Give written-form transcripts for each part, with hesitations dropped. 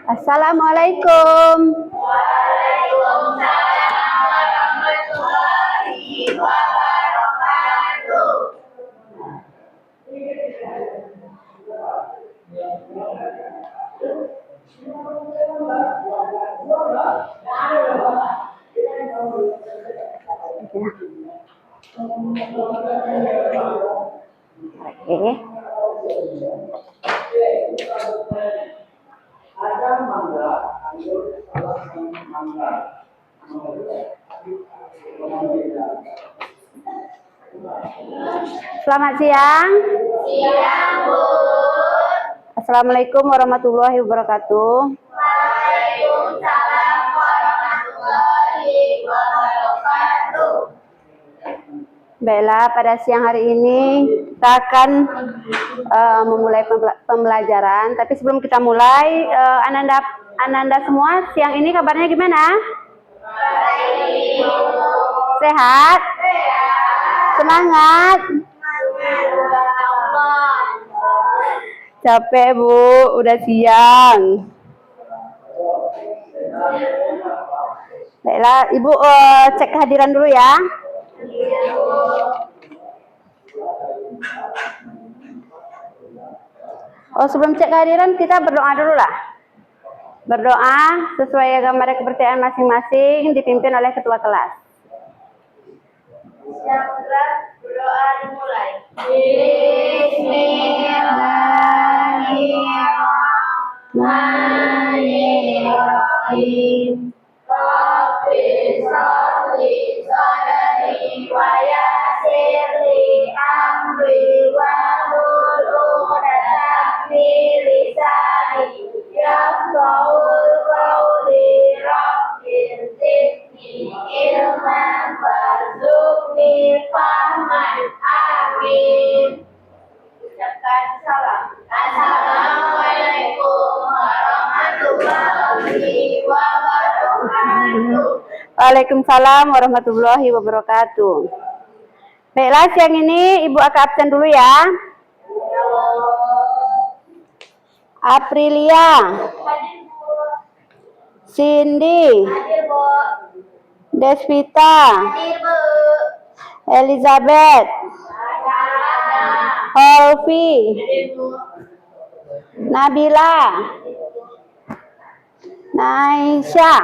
Assalamualaikum. Waalaikumsalam warahmatullahi wabarakatuh. Oke. Selamat siang. Siang, Bu. Assalamualaikum warahmatullahi wabarakatuh. Waalaikumsalam warahmatullahi wabarakatuh. Baiklah, pada siang hari ini kita akan memulai pembelajaran. Tapi sebelum kita mulai, Ananda semua siang ini kabarnya gimana? Sehat? Semangat? Capek, Bu, udah siang. Baiklah, Ibu cek kehadiran dulu ya. Oh, sebelum cek kehadiran kita berdoa dulu lah. Berdoa sesuai agama dan kepercayaan masing-masing, dipimpin oleh ketua kelas. Siap, berdoa dimulai. Bismillahirrahmanirrahim. Rabbi sholli sadri wa yassirli amri wahlul 'uqdatam min lisani yafqahul qawli. Rabbi zidni ilman warzuqni fahman. Amin. Ucapkan salam. Assalamualaikum warahmatullahi wabarakatuh. Waalaikumsalam warahmatullahi wabarakatuh. Baiklah, siang ini Ibu akan absen dulu ya. Aprilia, Cindy, Desvita, Elizabeth, Holvi, Nabila, Naisha,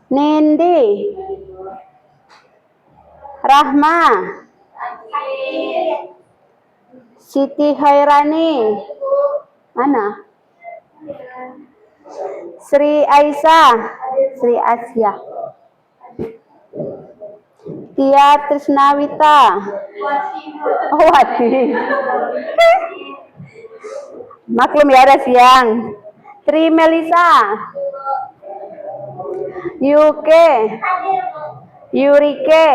Nindi, Rahma, Siti Khairani, mana? Sri Aisyah, Sri Asia, Tia Trisnawita, oh Wati, maklum ya ada siang. Tri Melisa, Yuke, Yurike,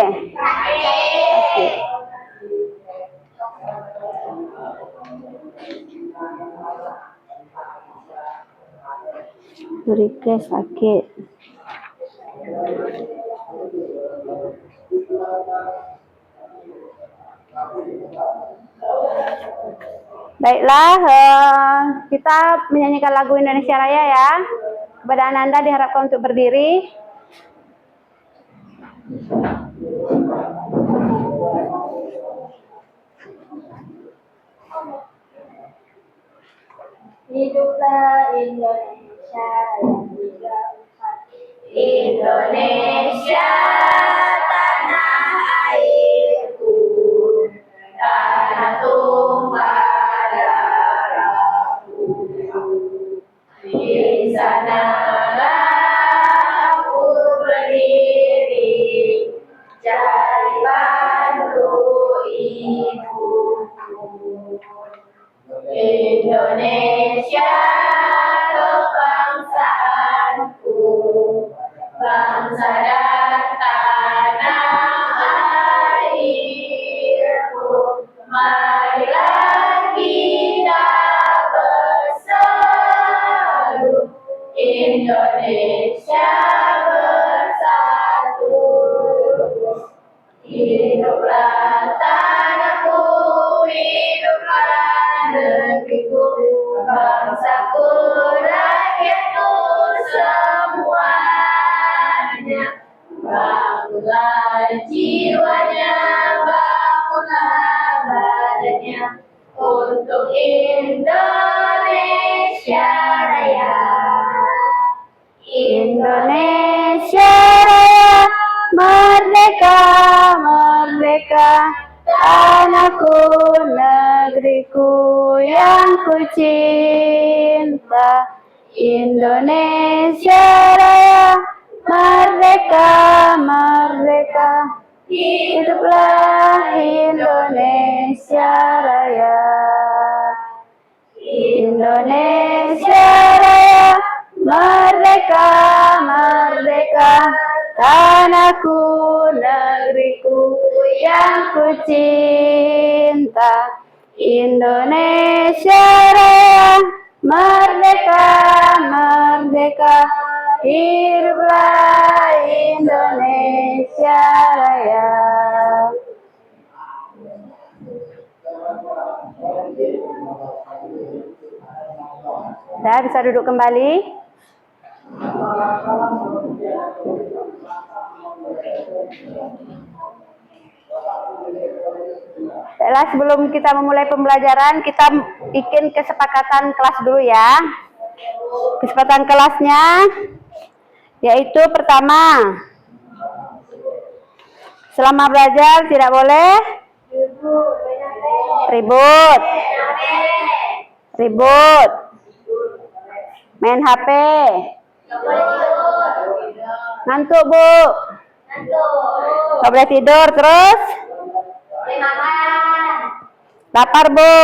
Yurike sakit. Baiklah, kita menyanyikan lagu Indonesia Raya ya. Kepada Ananda diharapkan untuk berdiri. Hiduplah Indonesia yang digaungkan. Indonesia tanah airku, tanah tumpah darahku. Di sanalah aku berdiri, cari bantu ibuku. Indonesia kebangsaanku, bangsa dan tanah airku. Marilah kita bersatu, Indonesia bersatu. Hiduplah tanahku, hiduplah untuk Indonesia Raya. Indonesia Raya, merdeka, merdeka, tanahku, negeriku yang ku cinta. Indonesia Raya, merdeka, merdeka, hiduplah Indonesia Raya. Indonesia Raya, merdeka, merdeka, tanahku, negeriku yang ku cinta. Indonesia Raya, merdeka, merdeka, hiduplah Indonesia Raya. Dah, bisa duduk kembali. Baiklah, sebelum kita memulai pembelajaran, kita bikin kesepakatan kelas dulu ya. Kesepakatan kelasnya yaitu pertama, selama belajar tidak boleh ribut, main HP, ngantuk Bu, nggak boleh tidur, terus lapar Bu,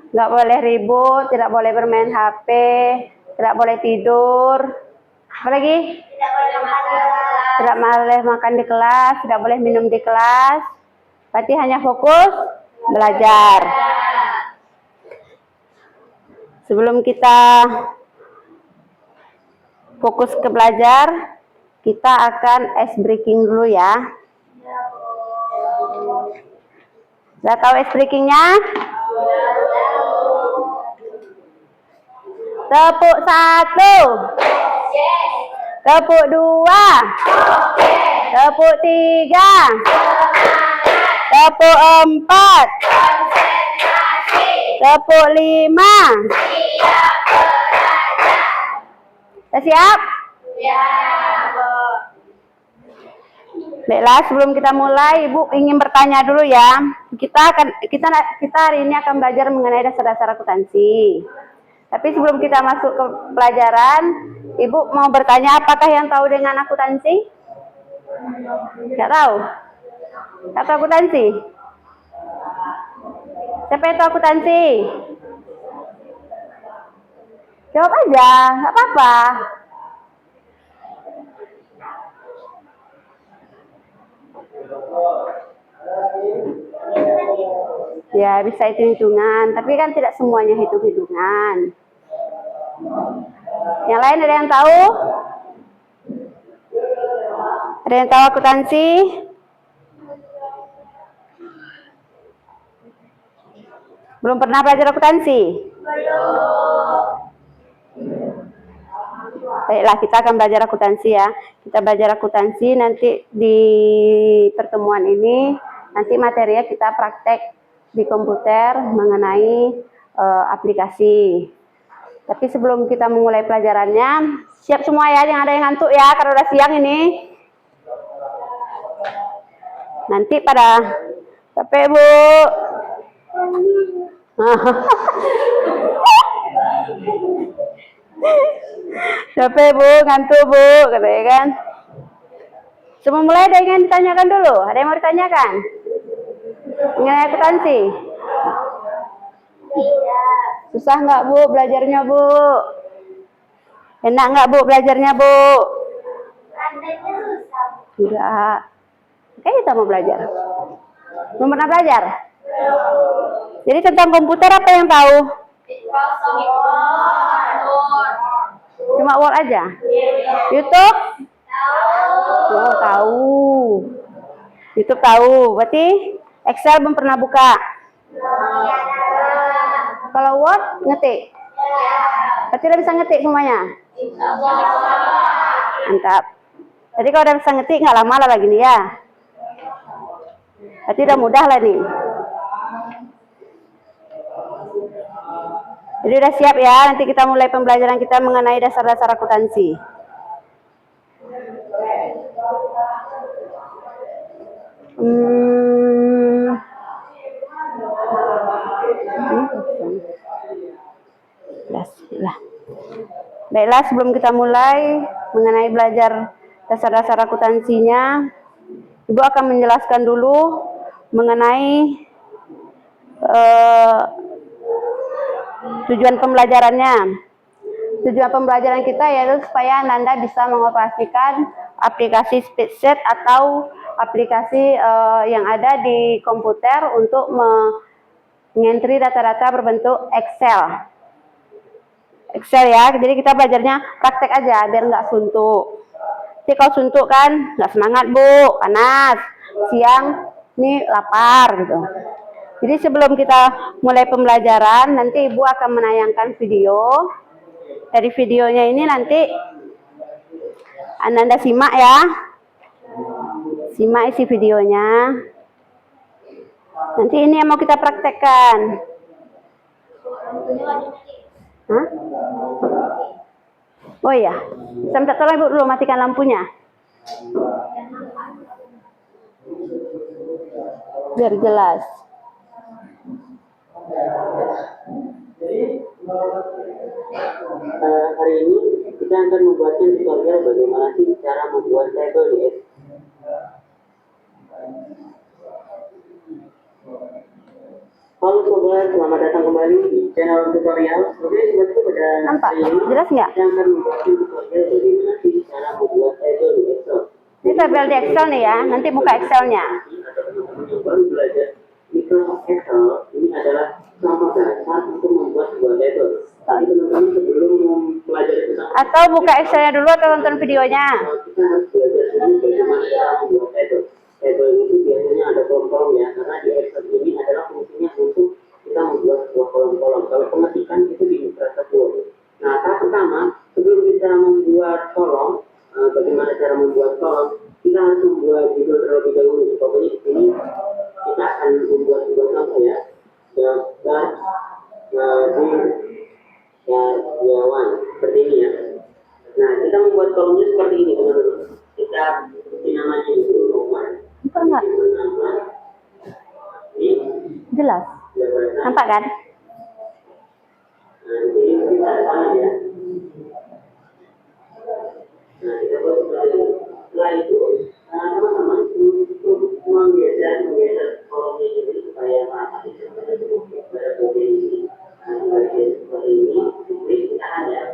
nggak boleh ribut, tidak boleh bermain HP, tidak boleh tidur, apa lagi? Tidak boleh makan di kelas, tidak boleh minum di kelas, berarti hanya fokus belajar. Sebelum kita fokus ke belajar, kita akan ice breaking dulu ya. Sudah tahu ice breakingnya? Tepuk 1, tepuk 2, tepuk 3, tepuk 4, tepuk 5. Sudah siap? Baiklah, sebelum kita mulai, Ibu ingin bertanya dulu ya. Kita hari ini akan belajar mengenai dasar-dasar akuntansi. Tapi sebelum kita masuk ke pelajaran, Ibu mau bertanya, apakah yang tahu dengan akuntansi? Nggak tahu? Nggak tahu akuntansi? Siapa yang tahu akuntansi? Jawab aja, nggak apa-apa. Ya, bisa hitung-hitungan, tapi kan tidak semuanya hitung-hitungan. Yang lain ada yang tahu? Ada yang tahu akuntansi? Belum pernah belajar akuntansi? Baiklah, kita akan belajar akuntansi ya. Kita belajar akuntansi nanti di pertemuan ini, nanti materinya kita praktek di komputer mengenai aplikasi. Tapi sebelum kita memulai pelajarannya, siap semua ya, jangan ada yang ngantuk ya, karena udah siang ini. Nanti pada capek Bu. Capek Bu, ngantuk Bu, katanya kan. Sebelum mulai ada yang ingin ditanyakan dulu? Ada yang mau ditanyakan? Mengenai akuntansi? Susah nggak Bu belajarnya Bu? Enak nggak Bu belajarnya Bu? Enggak. Kayak kita mau belajar. Belum pernah belajar? Jadi tentang komputer apa yang tahu? Cuma Word aja? YouTube? Oh, tahu. YouTube tahu. Berarti Excel belum pernah buka? Kalau Word ngetik? Berarti udah bisa ngetik semuanya? Mantap. Jadi kalau udah bisa ngetik nggak lama lah lagi nih ya. Berarti udah mudah lah nih. Jadi udah siap ya, nanti kita mulai pembelajaran kita mengenai dasar-dasar akuntansi. Baiklah, sebelum kita mulai mengenai belajar dasar-dasar akuntansinya, Ibu akan menjelaskan dulu mengenai tujuan pembelajarannya. Tujuan pembelajaran kita yaitu supaya Anda bisa mengoperasikan aplikasi spreadsheet atau aplikasi yang ada di komputer untuk mengentry data-data berbentuk Excel. Excel ya, jadi kita belajarnya praktek aja biar nggak suntuk. Jadi kalau suntuk kan nggak semangat Bu, panas, siang nih lapar gitu. Jadi sebelum kita mulai pembelajaran, nanti Ibu akan menayangkan video. Dari videonya ini nanti Anda simak ya. Simak isi videonya. Nanti ini yang mau kita praktekkan. Hah? Oh iya, saya minta tolong Ibu dulu matikan lampunya. Biar jelas. Hari ini kita akan membuatkan tutorial bagaimana sih cara membuat tabel di Excel. Halo sobat, selamat datang kembali di channel tutorial. Oke, sobatku, pada Nampak? hari ini Jelas nggak? kita akan membuatkan tutorial bagaimana sih cara membuat tabel di Excel. Ini tabel di Excel nih ya, nanti buka Excelnya. Teman-teman yang baru belajar Microsoft Excel, ini adalah sama dasar untuk membuat sebuah tabel. Jadi teman-teman sebelum mempelajari tentang Atau buka Excelnya dulu atau nonton videonya. kita harus belajar dulu bagaimana cara membuat tabel. Tabel itu biasanya ada kolom-kolom ya, karena di Excel ini adalah fungsinya untuk kita membuat sebuah kolom-kolom. Kalau pengetikan itu di Microsoft Word. Nah, tahap pertama, sebelum kita membuat kolom, bagaimana cara membuat kolom, kita harus membuat judul terlebih dahulu. Pokoknya di sini kita akan membuat sebuah contoh ya. Daftar karyawan seperti ini ya. Nah, kita membuat kolomnya seperti ini teman-teman. Kita kasih namanya dulu nomor. Nampak nggak? Jelas. Nampak kan? Nah, jadi kita sama ya. Nah, kita buat seperti ini. Setelah itu, teman-teman untuk menggeser kolomnya ini supaya merata pada bagian ini. Nah, di bagian seperti ini, diberi pitahan ya.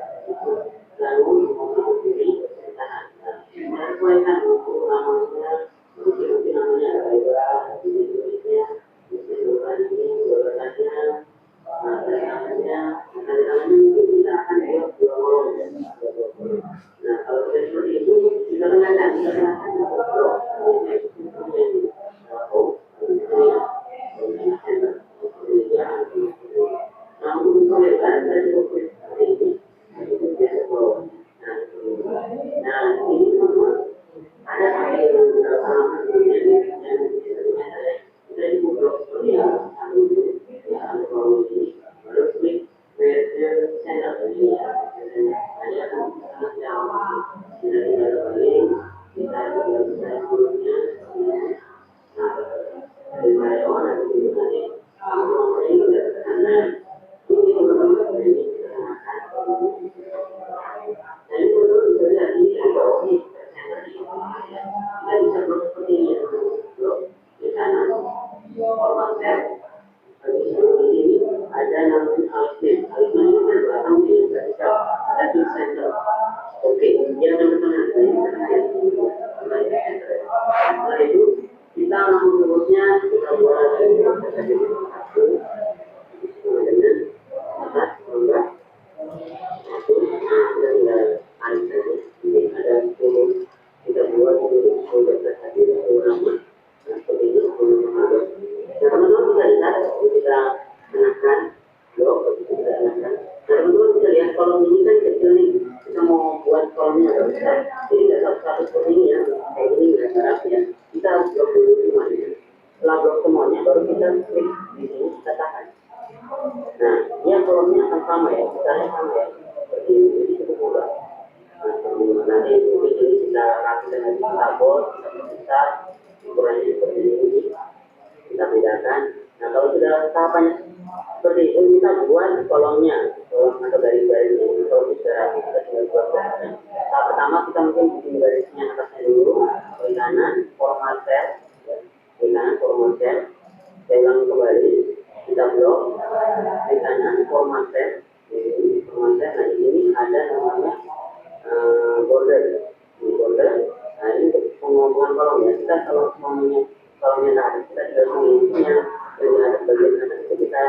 Lalu diberi pitahan. Kita sesuaikan untuk namanya, mungkin namanya ada lebar, tulisnya, ini, urutannya, tangannya mungkin kita akan buat dua kolom ya. Nah, kalau seperti itu, kita kenakan Oke, yang teman-teman setelah itu kita langsung terusnya kita buat dengan atas bawah ini ada 10 kita buat dulu folder tadi nama seperti itu nah teman-teman bisa lihat kita kenakan blok kita kenakan nah teman-teman bisa lihat kolom ini kan kecil nih kita mau buat kolomnya agak besar jadi nggak satu seperti ini ya kayak ini nggak rapi ya kita harus blok dulu semuanya baru kita klik di sini, kita tahan. Nah, dia kolomnya akan sama ya, misalnya sama ya, seperti ini, jadi cukup mudah. Nah, nanti mungkin ini kita rapikan lagi, kita bot, kita persiskan, ukurannya seperti ini, kita bedakan. Nah, kalau sudah tahapannya seperti itu, kita buat kolomnya, kolom atau garis-garis ini. Kalau sudah rapi, kita tinggal buat garisnya. Tahap pertama kita mungkin bikin garisnya atasnya dulu, klik kanan, format cell, klik kanan, format cell. Saya ulang kembali, kita blok, klik kanan, format cell, ini format cell. Nah, di sini ada namanya border, ini border. Nah, ini untuk pengomongan kolomnya, kita kalau semuanya kolomnya tadi, kita tinggal mengisinya, jadi ada bagian atas itu kita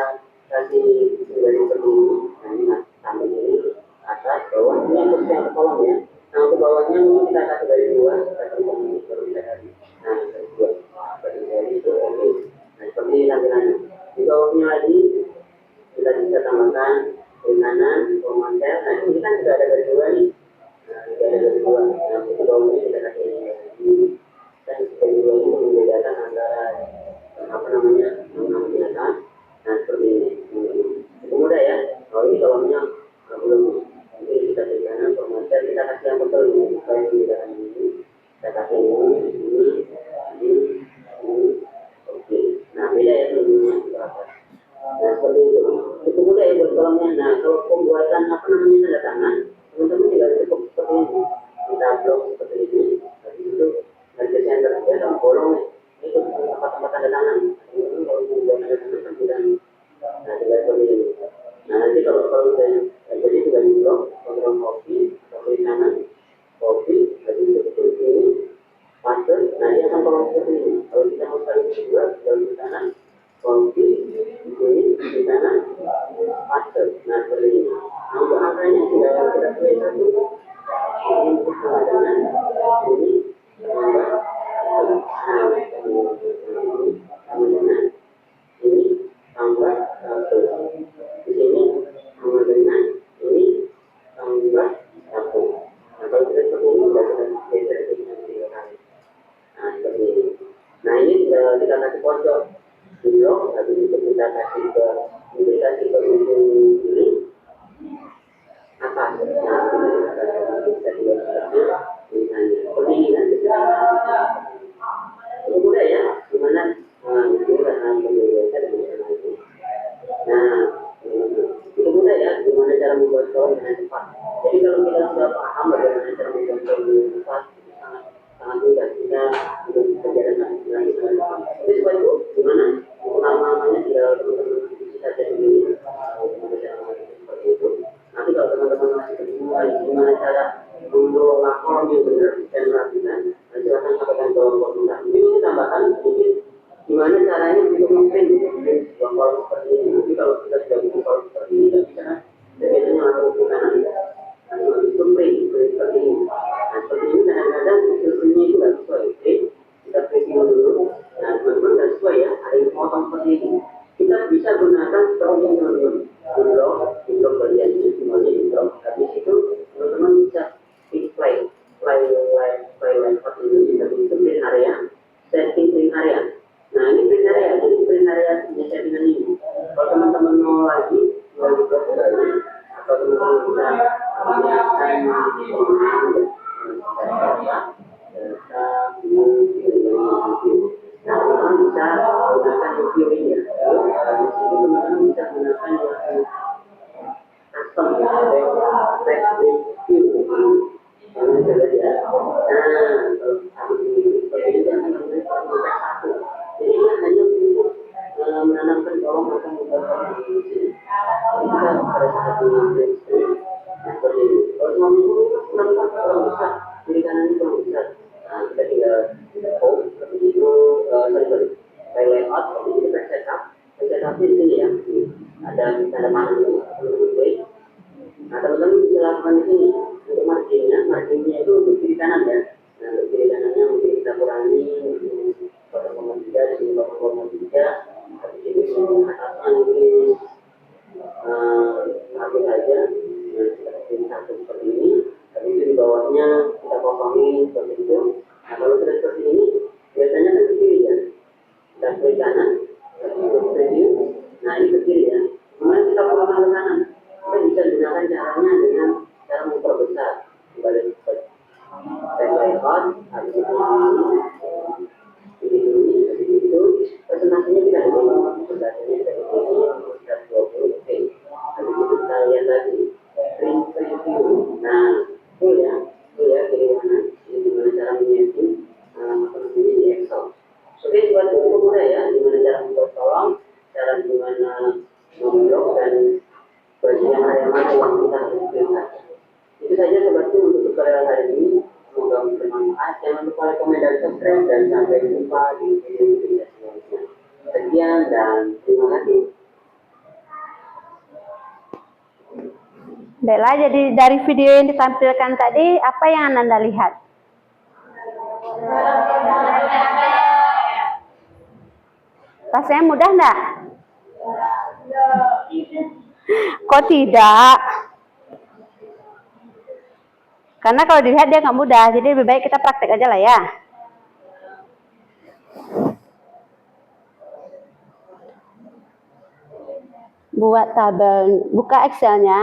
kasih dari seperti ini. Nah, ini sampai ini, atas, bawah, ini untuk yang kolom ya. Nah, untuk bawahnya ini kita kasih dari dua, kita tambah ini, baru kita kasih. Nah, dari dua, dari itu, oke. Nah, seperti ini tampilannya. Di bawahnya lagi, kita bisa tambahkan kiri kanan, format cell. Nah, ini kan sudah ada dari dua nih. Nah, ini ada dari dua. Nah, di bawahnya kita kasih ini. Dan dari dua ini membedakan antara apa namanya, biasa. Nah, seperti ini. Itu mudah ya. Kalau ini kolomnya belum, mungkin kita kiri kanan, format cell. Kita kasih yang betul ini, supaya membedakan ini. Kita kasih ini. Oke. Nah, beda ya sebenarnya berapa. Nah, seperti itu. Itu mudah ya buat kolomnya. Nah, kalau pembuatan apa namanya tanda tangan, teman-teman tinggal cukup seperti ini. Kita blok seperti ini. Habis itu garis center ya, dalam kolom nih. Itu tempat-tempat tanda tangan. Ini kalau membuat tanda tangan kan tidak. Nah, tinggal seperti ini. Nah, nanti kalau sudah jadi tinggal di blok, kontrol copy, klik kanan, copy, habis itu klik ini, paste. Nah, ini akan kolom seperti ini. Kalau kita mau sekali kedua, di kanan, copy, ini di kanan, paste. Nah, seperti ini. Nah, untuk angkanya tinggal kita pilih satu. Ini untuk dengan ini, tambah, sama dengan ini, tambah satu. Di sini sama dengan ini, tambah satu. Nah, kalau kita seperti ini, sudah kita geser ke sini tiga kali. Nah, seperti ini. Nah, ini kita kasih pojok di blok, habis itu kita kasih ke ujung ini atas. Nah, kita juga tulisannya seperti ini kan. Ini mudah ya, gimana? Itu udah biasa dan bisa lagi. Nah, itu mudah ya, gimana cara membuat kolom dengan cepat. Jadi kalau kita sudah paham bagaimana cara membuat kolom dengan cepat, sangat mudah kita untuk berjalan lanjut. Tapi setelah itu gimana? Namanya tinggal teman-teman bisa jadi ini, seperti itu. Nanti kalau teman-teman masih bingung gimana cara mengelola kolom yang benar dan merapikan, silakan sampaikan ke komentar. Mungkin ini tambahan sedikit gimana caranya untuk mengprint kolom seperti ini. Jadi kalau kita sudah bikin kolom seperti ini, kita biasanya langsung ke kanan, lalu itu print seperti ini. Nah, seperti ini kadang-kadang hasilnya itu nggak sesuai. Oke, kita preview dulu. Nah, teman-teman nggak sesuai ya, ada yang potong seperti ini. Kita bisa gunakan seperti teman-teman. Di blok bagian ini semuanya di blok. Habis itu teman-teman bisa play seperti ini. Kita bisa print area, setting print area. Nah, ini print area, jadi print area punya settingan ini. Kalau teman-teman mau lagi blok lagi, atau teman-teman bisa nah, teman-teman bisa gunakan review ini ya. Di situ teman-teman bisa gunakan yang custom text review. Jangan coba ya. Nah, kalau habis ini seperti ini jangan sampai satu. Jadi ini hanya untuk menanamkan kolom atau membuat kolom di sini. Kita pada saat ini seperti ini. Kalau semua itu kenapa kurang besar? Kiri kanan itu kurang besar. Nah, kita tinggal home, habis itu file layout, habis itu setup di sini ya. Ada panel ini, klik. Nah, teman-teman bisa lakukan di sini untuk marginnya itu untuk kiri kanan ya. Nah, untuk kiri kanannya mungkin kita kurangi 0,3 di sini 0,3. Habis itu atasnya mungkin satu saja. Nah, kita pilih satu seperti ini. Habis itu di bawahnya kita kosongin seperti itu. Nah, kalau sudah seperti ini biasanya kan ke kiri ya. Kita klik kanan, Sekian dan terima kasih. Baiklah, jadi dari video yang ditampilkan tadi, apa yang Anda lihat? Rasanya mudah enggak? Kok tidak? Karena kalau dilihat dia nggak mudah, jadi lebih baik kita praktek aja lah ya. Buat tabel, buka Excel-nya.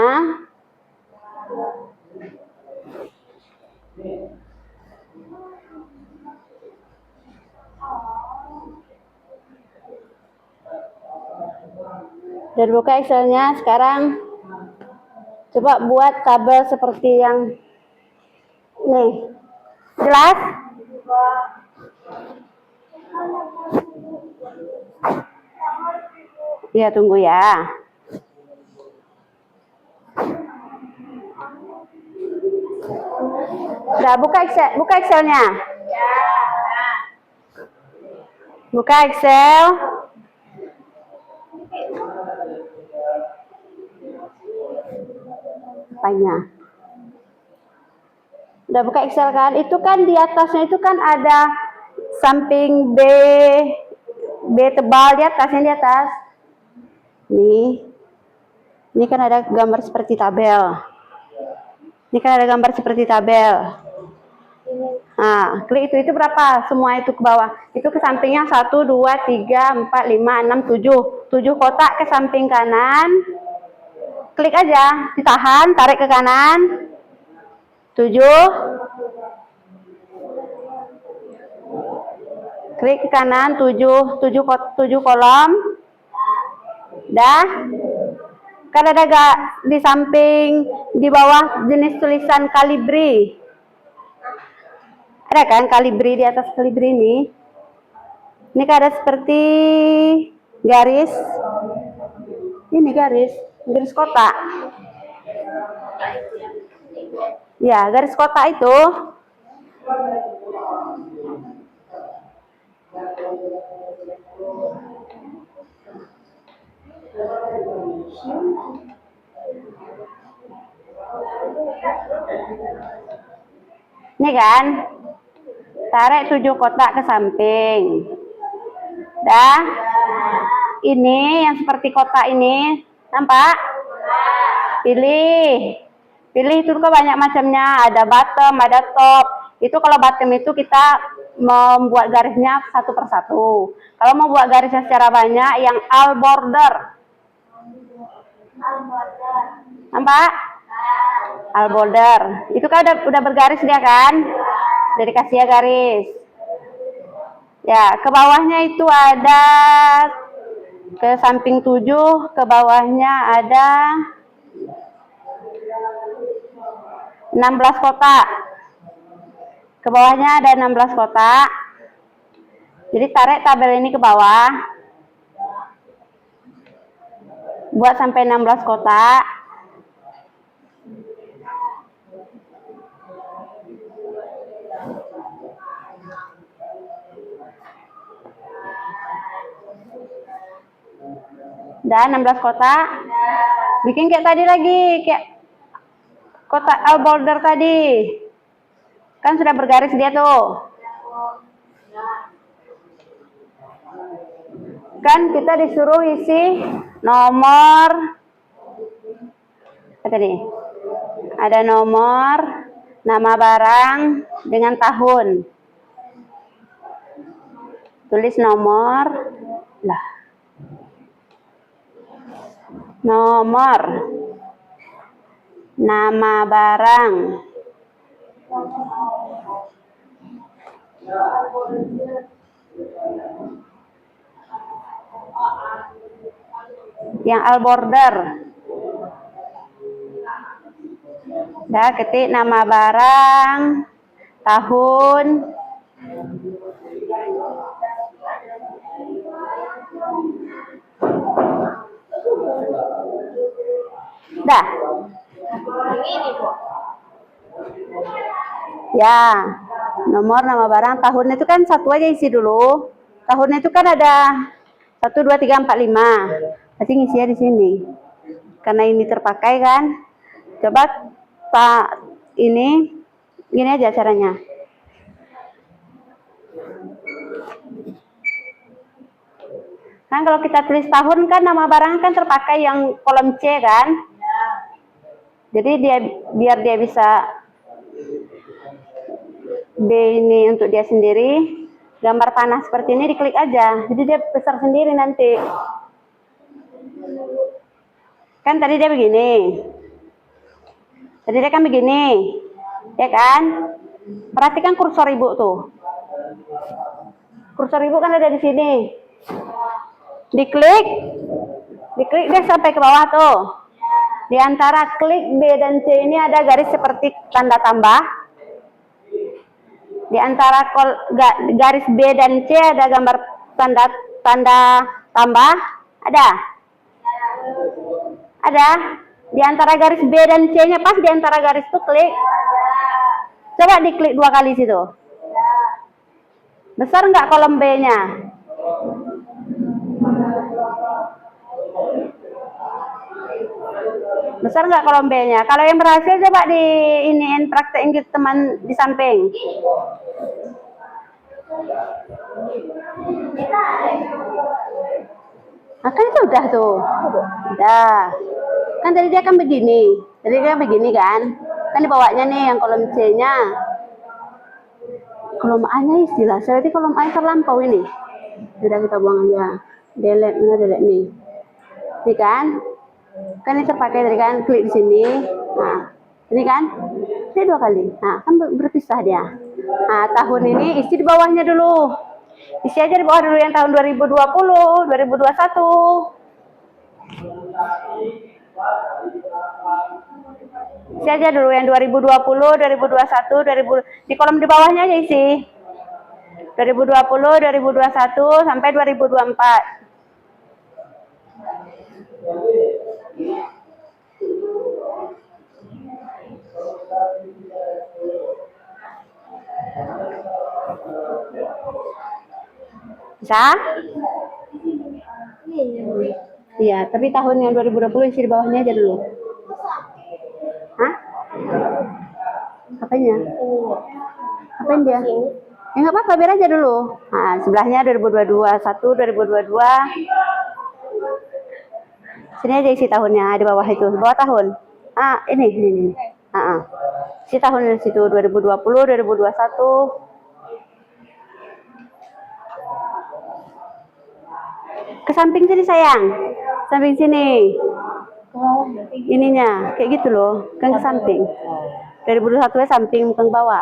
Dan buka Excel-nya sekarang. Coba buat tabel seperti yang nih. Jelas? Ya, tunggu ya. Udah buka Excel-nya. Buka Excel. Apanya? Udah buka Excel kan? Itu kan di atasnya itu kan ada samping B tebal di atasnya di atas. Nih. Ini kan ada gambar seperti tabel. Ini kan ada gambar seperti tabel. Nah, klik itu berapa? Semua itu ke bawah. Itu ke sampingnya 1, 2, 3, 4, 5, 6, 7. 7 kotak ke samping kanan. Klik aja, ditahan, tarik ke kanan. 7. Klik ke kanan, 7 kolom. Dah. Kan ada gak di samping di bawah jenis tulisan kalibri? Ada kan kalibri di atas kalibri ini? Ini kan ada seperti garis. Ini garis kotak. Ya, garis kotak itu. Ini kan, tarik 7 kotak ke samping. Dah, ini yang seperti kotak ini, nampak? Pilih itu kan banyak macamnya, ada bottom, ada top. Itu kalau bottom itu kita membuat garisnya satu persatu. Kalau mau buat garisnya secara banyak, yang all border. Nampak? All border. Itu kan udah bergaris dia kan? Udah dikasih ya garis. Ya, ke bawahnya itu ada ke samping 7, ke bawahnya ada 16 kotak. Ke bawahnya ada 16 kotak. Jadi tarik tabel ini ke bawah. Buat sampai 16 kotak. Dan 16 kotak. Bikin kayak tadi lagi, kayak kotak all border tadi. Kan sudah bergaris dia tuh. Kan kita disuruh isi nomor apa tadi? Ada nomor, nama barang dengan tahun. Tulis nomor. Lah. Nomor, nama barang, yang all border. Dah, ketik nama barang, tahun, dah. Ya, nomor, nama barang, tahun itu kan satu aja isi dulu. Tahunnya itu kan ada 1, 2, 3, 4, 5. Berarti ngisinya di sini. Karena ini terpakai kan. Coba Pak ini gini aja caranya. Kan kalau kita tulis tahun kan nama barang kan terpakai yang kolom C kan. Jadi biar dia bisa B ini untuk dia sendiri, gambar panah seperti ini diklik aja. Jadi dia besar sendiri nanti. Kan tadi dia begini. Tadi dia kan begini. Ya kan? Perhatikan kursor ibu tuh. Kursor ibu kan ada di sini. Diklik dia sampai ke bawah tuh. Di antara klik B dan C ini ada garis seperti tanda tambah. Di antara garis B dan C ada gambar tanda tambah. Ada. Di antara garis B dan C-nya pas di antara garis itu klik. Coba diklik 2 kali situ. Besar nggak kolom B-nya? Besar nggak kolom B-nya? Kalau yang berhasil coba di iniin praktekin gitu teman di samping. Nah, kan itu udah tuh. Udah. Kan tadi dia kan begini. Kan dibawanya nih yang kolom C-nya. Kolom A-nya istilah. Berarti kolom A terlampau ini. Sudah kita buang aja. Delete nih. Ini kan? Kan ini terpakai tadi kan, klik di sini. Nah, ini kan? Klik 2 kali. Nah, kan berpisah dia. Nah, tahun ini isi di bawahnya dulu. Isi aja di bawah dulu yang tahun 2020, 2021. Isi aja dulu yang 2020, 2021, 2000 di kolom di bawahnya aja isi. 2020, 2021 sampai 2024. Bisa? Iya, tapi tahun yang 2020 isi di bawahnya aja dulu. Hah? Apanya? Apain dia? Ya nggak apa-apa, biar aja dulu. Nah, sebelahnya 2022, 1, 2022. Sini aja isi tahunnya di bawah itu, di bawah tahun. Ah, ini. Isi tahun di situ 2020, 2021. Ke samping sini sayang. Samping sini. Ininya kayak gitu loh, kan ke samping. 2021 samping bukan bawah.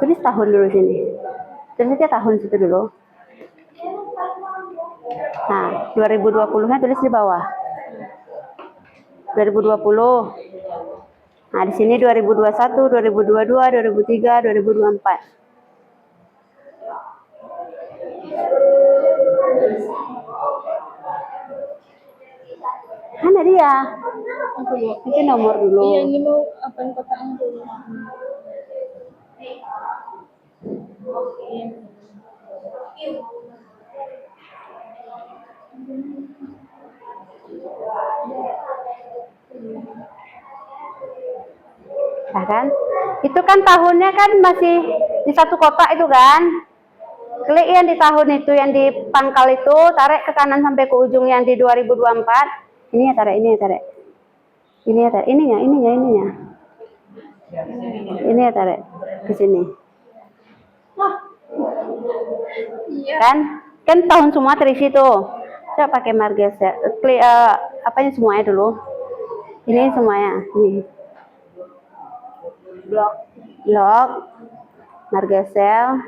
Tulis tahun dulu sini. Tulis aja tahun situ dulu. Nah, 2020-nya tulis di bawah. 2020. Nah, di sini 2021, 2022, 2023, 2024. Mana dia? Itu nomor dulu. Iya, ini mau apain kotaknya dulu. Nah, kan? Itu kan tahunnya kan masih di satu kotak itu kan? Klik yang di tahun itu, yang di pangkal itu, tarik ke kanan sampai ke ujung yang di 2024. Ini ya tarik. Ini ya tarik. Ininya. Ini ya tarik ke sini. Kan tahun semua terisi tuh. Coba pakai marga set. Klik apanya semuanya dulu. Ini semuanya. Nih. Blok. Marga sel.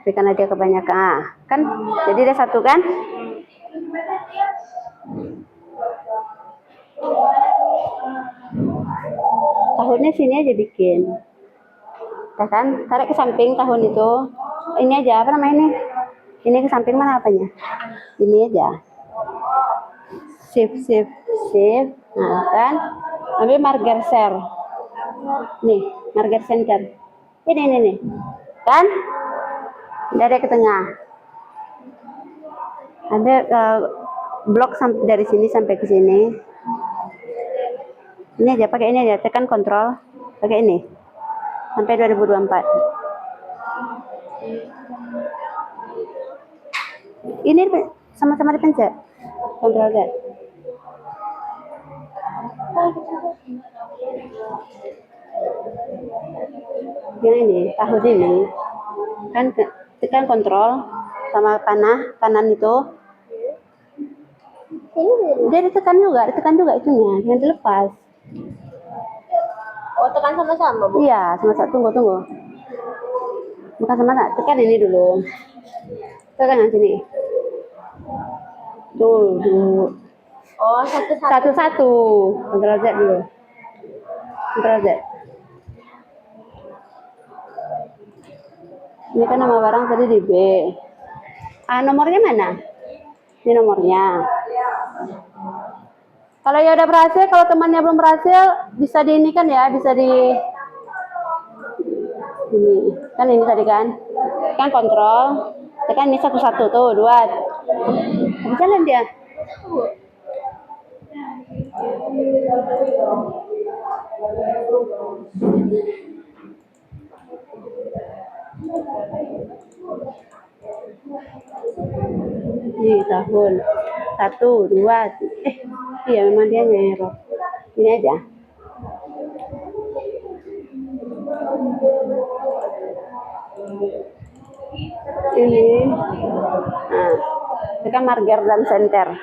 Berikan aja kebanyakan. Kan jadi ada satu kan? Tahunnya sini aja bikin. Kan? Tarik ke samping tahun itu. Ini aja, apa namanya ini? Ini ke samping mana apanya? Ini aja. Shift. Nah, kan? Ambil marker cell. Nih, marker center. Ini. kan? Dari ke tengah. Ada blok dari sini sampai ke sini. Ini aja, pakai ini aja, tekan kontrol, pakai ini sampai 2024. Ini sama-sama dipencet, kontrol Z. Yang ini, tahun ini, kan tekan kontrol sama panah kanan itu. Dia ditekan juga itunya, jangan dilepas. Oh, tekan sama-sama, Bu. Iya, sama-sama, tunggu. Bukan sama-sama, tekan ini dulu. Tekan yang sini. Tuh. Oh, satu-satu. Satu-satu. Kontrol Z dulu. Kontrol Z. Ini kan nama barang tadi di B. Nomornya mana? Ini nomornya. Kalau ya udah berhasil, kalau temannya belum berhasil, bisa di ini kan ya, bisa di ini. Kan ini tadi kan. Kan kontrol. Tekan ini satu-satu tuh, 2. Jalan dia. Ini tahun 1, 2. Iya memang dia nyerok. Ini aja. Ini. Nah, tekan marker dan center.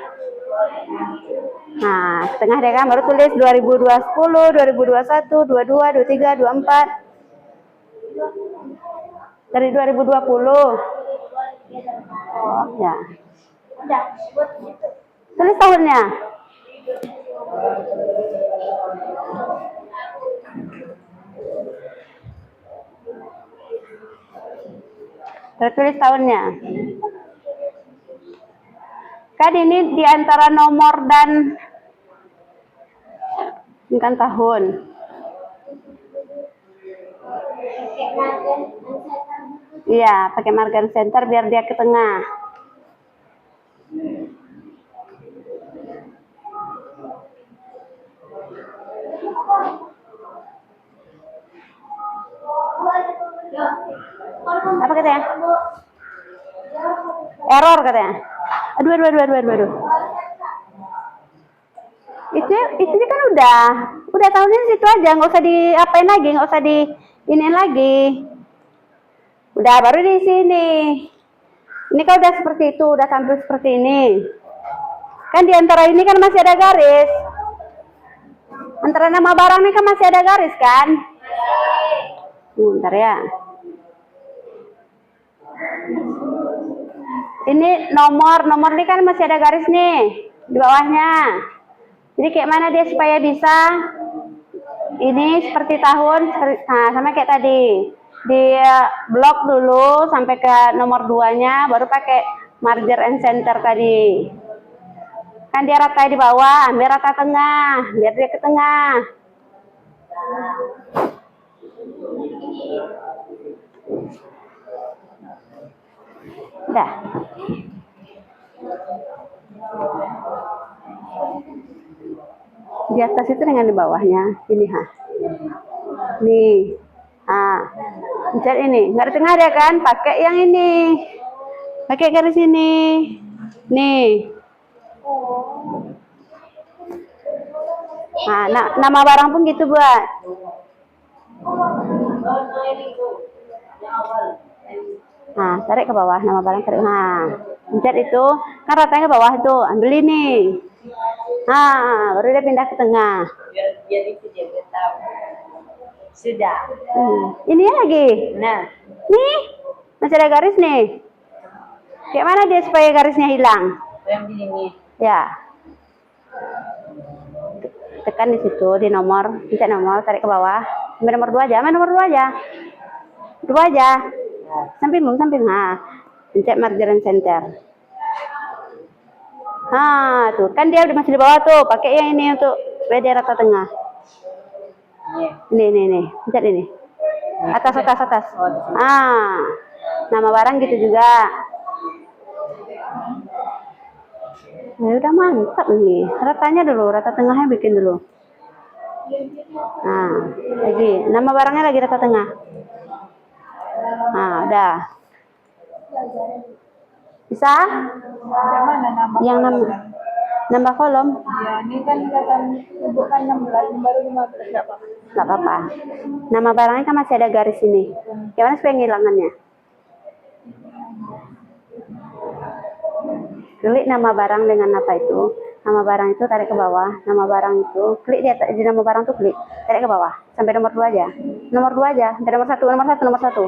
Nah, tengah deh kan baru tulis 2020, 2021, 22, 23, 24. Dari 2020. Oh, ya. Udah, buat gitu. Tulis tahunnya. Tulis tahunnya. Kan ini di antara nomor dan bukan tahun. Iya, pakai margin center biar dia ke tengah. Apa katanya? Error katanya. Aduh. Itu kan udah tahunnya situ aja, nggak usah diapain lagi, nggak usah di iniin lagi. Udah baru di sini. Ini kan udah seperti itu, udah tampil seperti ini. Kan di antara ini kan masih ada garis. Antara nama barang ini kan masih ada garis kan? Bentar ya. Ini nomor ini kan masih ada garis nih di bawahnya. Jadi kayak mana dia supaya bisa ini seperti tahun, nah sama kayak tadi. Di blok dulu sampai ke nomor 2-nya, baru pakai marker and center tadi. Kan dia rata di bawah, ambil rata tengah, biar dia ke tengah. Udah. Di atas itu dengan di bawahnya. Ini Nih. Pencet ini. Nggak di tengah dia kan? Pakai yang ini. Pakai garis ini. Nih. Nama barang pun gitu buat. Tarik ke bawah nama barang tarik. Pencet itu, kan ratanya ke bawah tuh. Ambil ini. Baru dia pindah ke tengah. Biar itu dia tahu. Sudah. Ini lagi. Nah, nih masih ada garis nih. Kayak mana dia supaya garisnya hilang? yang ini. Ya. Tekan di situ di nomor, pencet nomor, tarik ke bawah. Sampai nomor 2 aja, nomor 2 aja. 2 aja. Samping. Pencet margin center. Tuh kan dia masih di bawah tuh. Pakai yang ini untuk supaya dia rata tengah. Nih. Pencet ini. Atas, atas, atas. Ah, nama barang gitu juga. Ya udah mantap nih. Ratanya dulu, rata tengahnya bikin dulu. Nah, lagi. Nama barangnya lagi rata tengah. Nah, udah. Bisa? Yang mana nama Yang kolomnya? nambah kolom? Ya, ini kan kata ibu kan 16, ini baru 15, nggak apa-apa. Nggak apa-apa. Nama barangnya kan masih ada garis ini. Gimana supaya ngilangannya? Klik nama barang dengan apa itu? Nama barang itu tarik ke bawah. Nama barang itu klik di nama barang itu klik tarik ke bawah sampai nomor 2 aja. Nomor 2 aja. Dari nomor 1, nomor 1, nomor 1.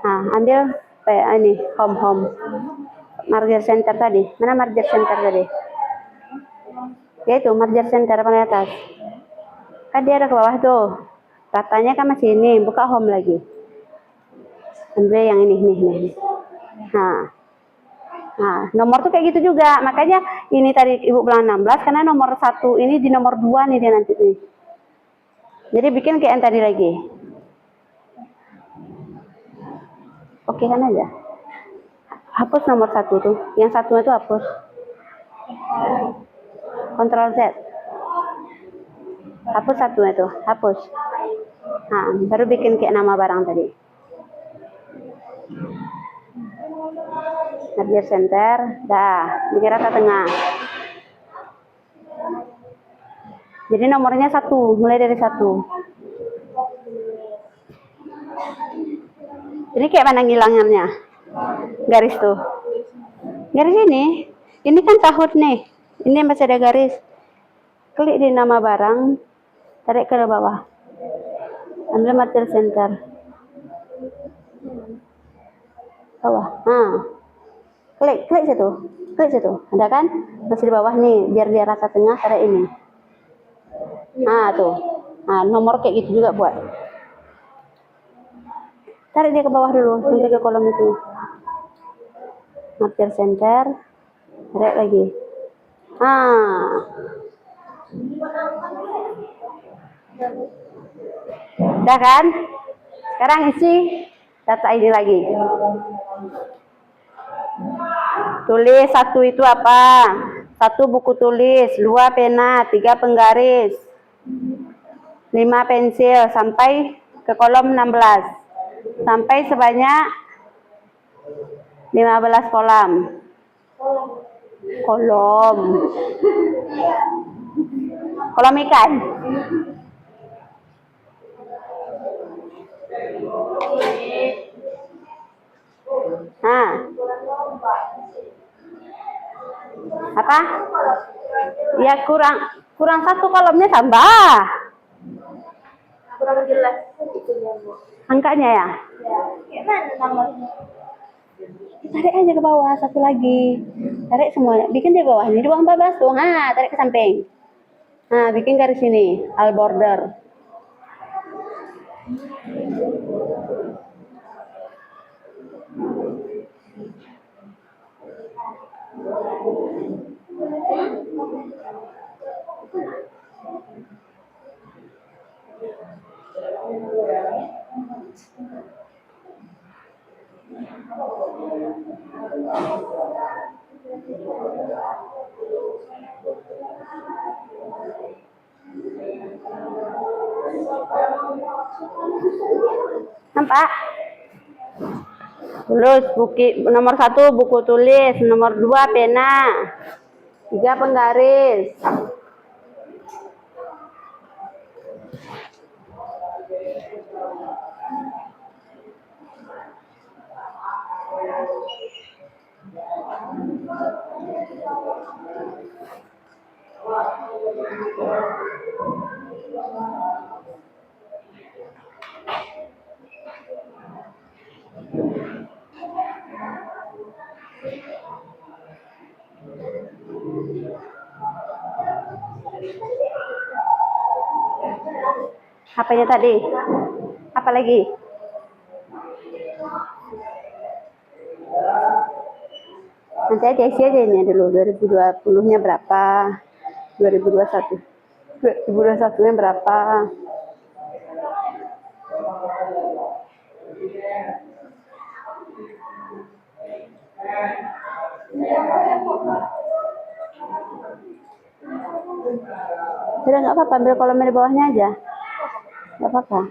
Nah, ambil ini home. Margin center tadi. Mana margin center tadi? Ya itu margin center paling atas. Kan dia ada ke bawah tuh. Ratanya kan masih ini, buka home lagi. Ambil yang ini nih. Nah, nomor tuh kayak gitu juga. Makanya ini tadi Ibu bilang 16 karena nomor 1 ini di nomor 2 nih dia nanti nih. Jadi bikin kayak yang tadi lagi. Oke kan aja. Hapus nomor 1 tuh. Yang 1 itu hapus. Ctrl Z. Hapus 1 itu, hapus. Nah, baru bikin kayak nama barang tadi. Margin center, dah, bikin rata tengah. Jadi nomornya 1, mulai dari 1. Jadi kayak mana ngilangannya? Garis tuh. Garis ini kan tahun nih. Ini masih ada garis. Klik di nama barang, tarik ke bawah. Ambil margin center. Bawah. Nah. Klik situ. Klik situ. Ada kan? Masih di bawah nih, biar dia rata tengah tarik ini. Nah, tuh. Nah, nomor kayak gitu juga buat. Tarik dia ke bawah dulu, sampai ke kolom itu. Margin center. Tarik lagi. Udah kan? Sekarang isi data ini lagi. Tulis 1 itu apa? 1 buku tulis, 2 pena, 3 penggaris, 5 pensil sampai ke kolom 16. Sampai sebanyak 15 kolom. Kolom ikan. Nah. Apa? Ya kurang 1 kolomnya tambah. Kurang jelas itunya, Bu. Angkanya ya? Gimana nomornya? Tarik aja ke bawah 1 lagi. Tarik semuanya. Bikin di bawah. Ini di bawah 14 tuh. Nah, tarik ke samping. Nah, bikin garis ini, all border. Nampak? Tulis nomor 1 buku tulis, nomor 2 pena, 3 penggaris. Apanya tadi? Apa lagi? Nanti aja isi aja ini dulu. 2020-nya berapa? 2021. 2021-nya berapa? Sudah nggak apa-apa, ambil kolom di bawahnya aja. Nggak apa-apa.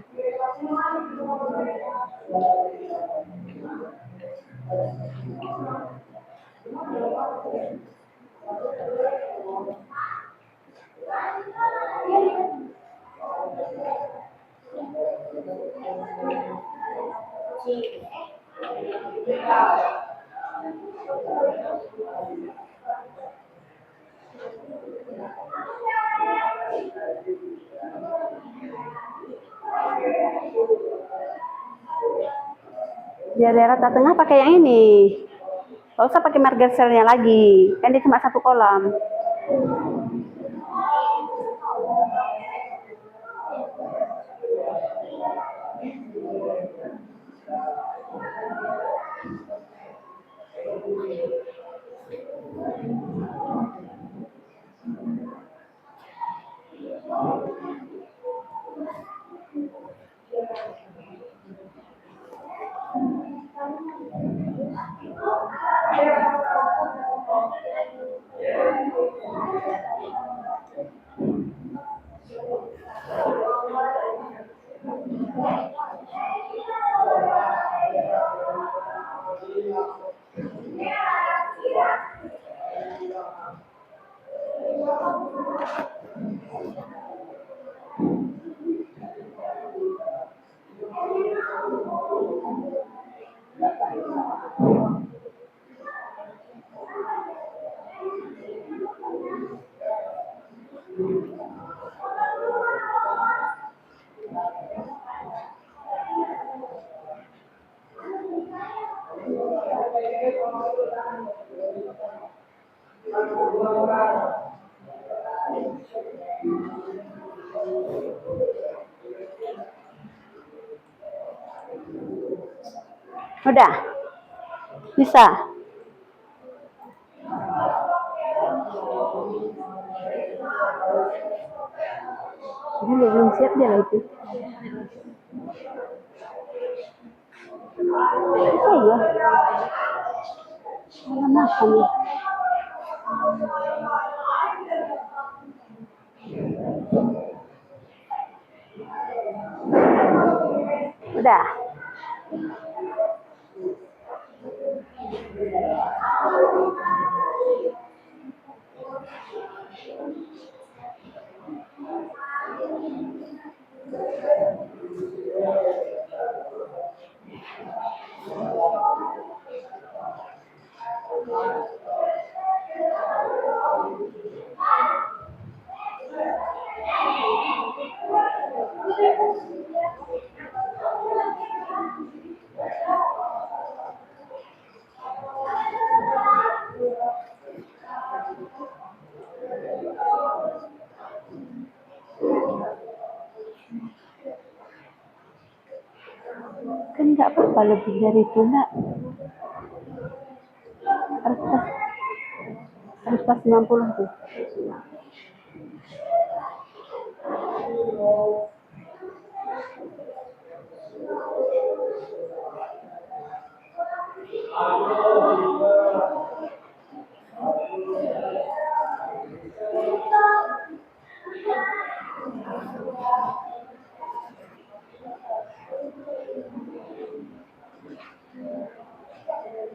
Biar daerah tengah pakai yang ini. Gak usah pakai marker cell-nya lagi. Kan dia cuma satu kolam. Udah? Bisa? Ini belum siap dia lagi. Oh iya. Mana makan ya? Udah. Kan nggak apa-apa lebih dari itu, nak. Harus pas 90 tuh.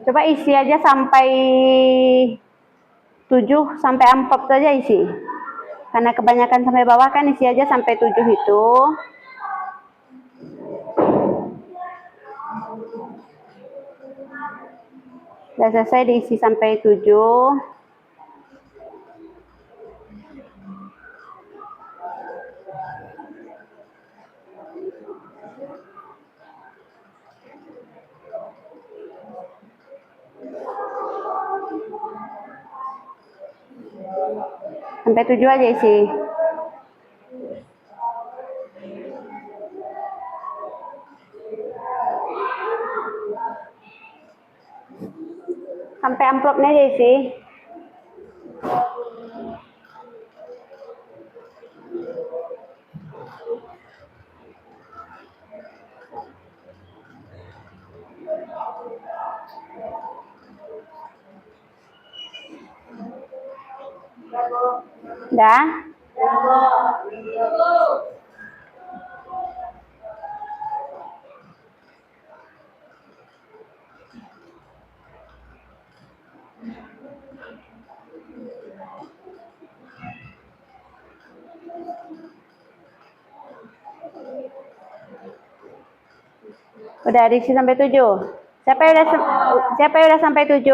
Coba isi aja sampai 7, sampai amplop saja isi. Karena kebanyakan sampai bawah kan, isi aja sampai 7 itu. Udah selesai diisi sampai 7. Sampai 7 aja isi. Sampai amplopnya aja isi. Dah? Udah diksi sampai 7. Siapa yang udah sampai 7?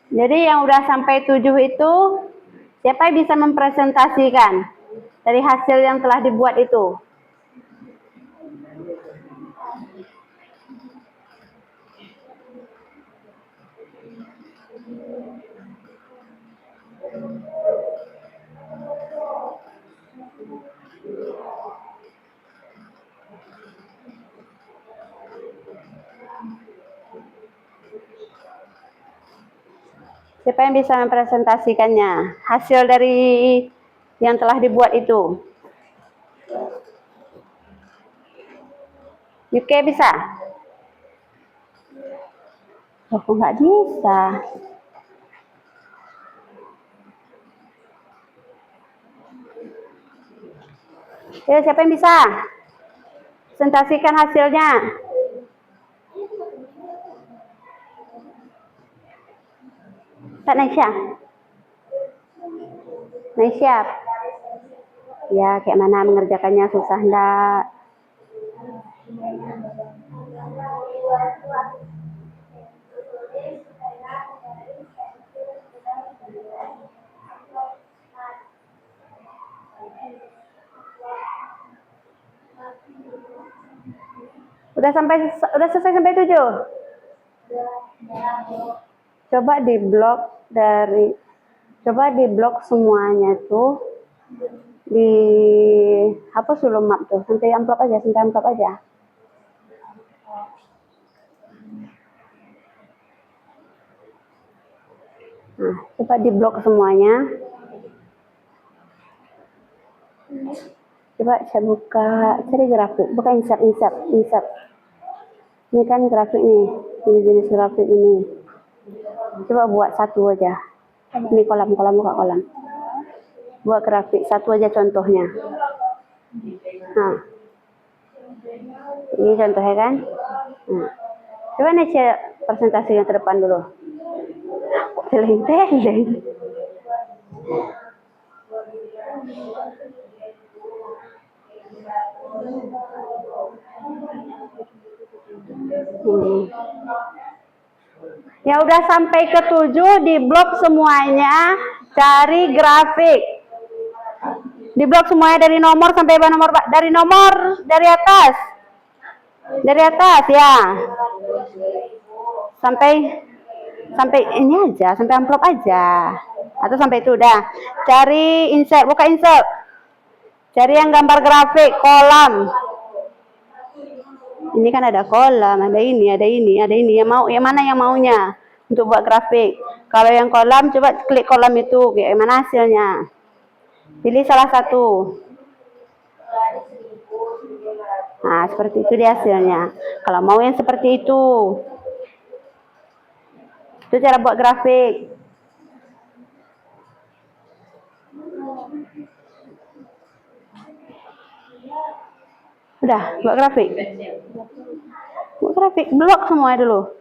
Jadi yang udah sampai 7 itu siapa yang bisa mempresentasikan dari hasil yang telah dibuat itu? Siapa yang bisa mempresentasikannya? Hasil dari yang telah dibuat itu. UK bisa? Aku nggak bisa. Ya, siapa yang bisa? Presentasikan hasilnya. Pak Naisya? Naisya? Ya, kayak mana mengerjakannya, susah enggak? Udah selesai sampai 7? Coba di blok semuanya tuh, di hapus dulu map tuh, sampai amplop aja. Nah, coba di blok semuanya. Coba saya cari grafik, buka insert. Ini kan grafik nih, ini jenis grafik ini. Coba buat satu aja. Ini kolam, buka kolam. Buat grafik satu aja contohnya. Nah, ini contohnya kan. Nah, coba nih saya presentasinya ke depan dulu. Teleng. Ya udah sampai ke 7 di blok semuanya, cari grafik. Di blok semuanya dari nomor sampai nomor, dari atas. Dari atas ya. Sampai ini aja, sampai amplop aja. Atau sampai itu udah. Cari insert, buka insert. Cari yang gambar grafik, kolam. Ini kan ada kolam, ada ini. Yang mana yang maunya untuk buat grafik. Kalau yang kolam, coba klik kolam itu, kayak mana hasilnya. Pilih salah satu. Nah, seperti itu dia hasilnya. Kalau mau yang seperti itu cara buat grafik. Udah, buat grafik. Blok semuanya dulu.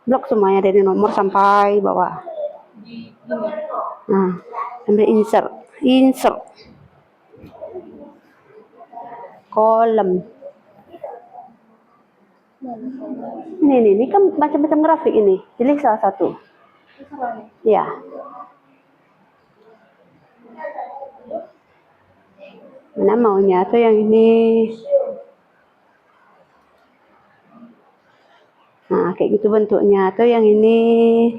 Blok semuanya dari nomor sampai bawah. Nah, ambil insert. Kolom. Ini kan macam-macam grafik ini. Pilih salah satu. Ya. Mana maunya tuh yang ini. Nah, kayak gitu bentuknya. Atau yang ini.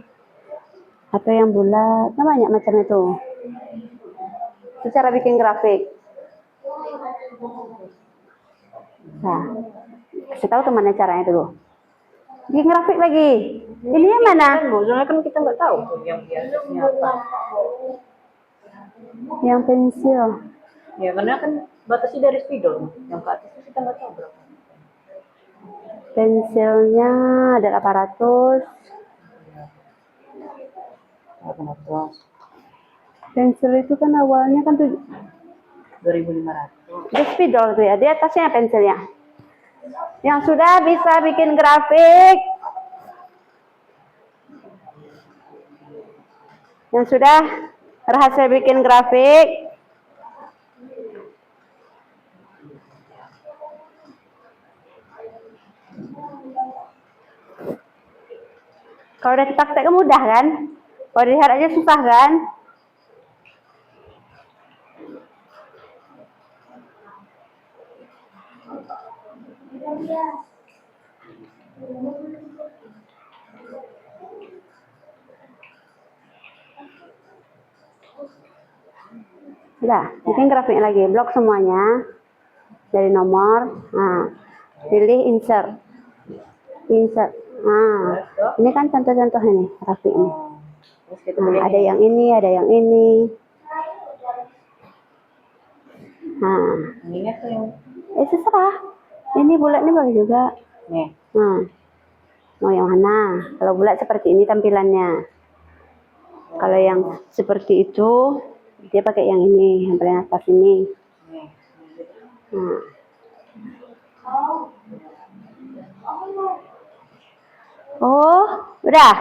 Atau yang bulat. Nah, banyak macam itu. Itu cara bikin grafik. Nah, kasih tahu temannya caranya dulu. Bikin grafik lagi. Ini yang mana? Soalnya kan kita nggak tahu yang biasanya apa. Yang pensil. Ya karena kan batasnya dari spidol. Yang ke atas kita nggak tahu berapa. Pensilnya ada 800. 800. Pensil itu kan awalnya kan tuh 2.500. di spidol tuh ya, di atasnya pensilnya. Yang sudah bisa bikin grafik, yang sudah berhasil bikin grafik, kalau udah dipraktek kan mudah kan? Kalau dilihat aja susah kan? Udah, bikin grafiknya lagi, blok semuanya dari nomor. Nah, pilih insert. Insert. Nah, ini kan contoh-contoh ini grafiknya. Terus kita Nah, ada yang ini, ada yang ini. Nah, ininya tuh yang seserah. Ini bulat ini bagus juga. nih. Nah, mau yang mana? Kalau bulat seperti ini tampilannya. Kalau yang seperti itu, dia pakai yang ini, yang paling atas ini. Nih. Nah. Oh, udah.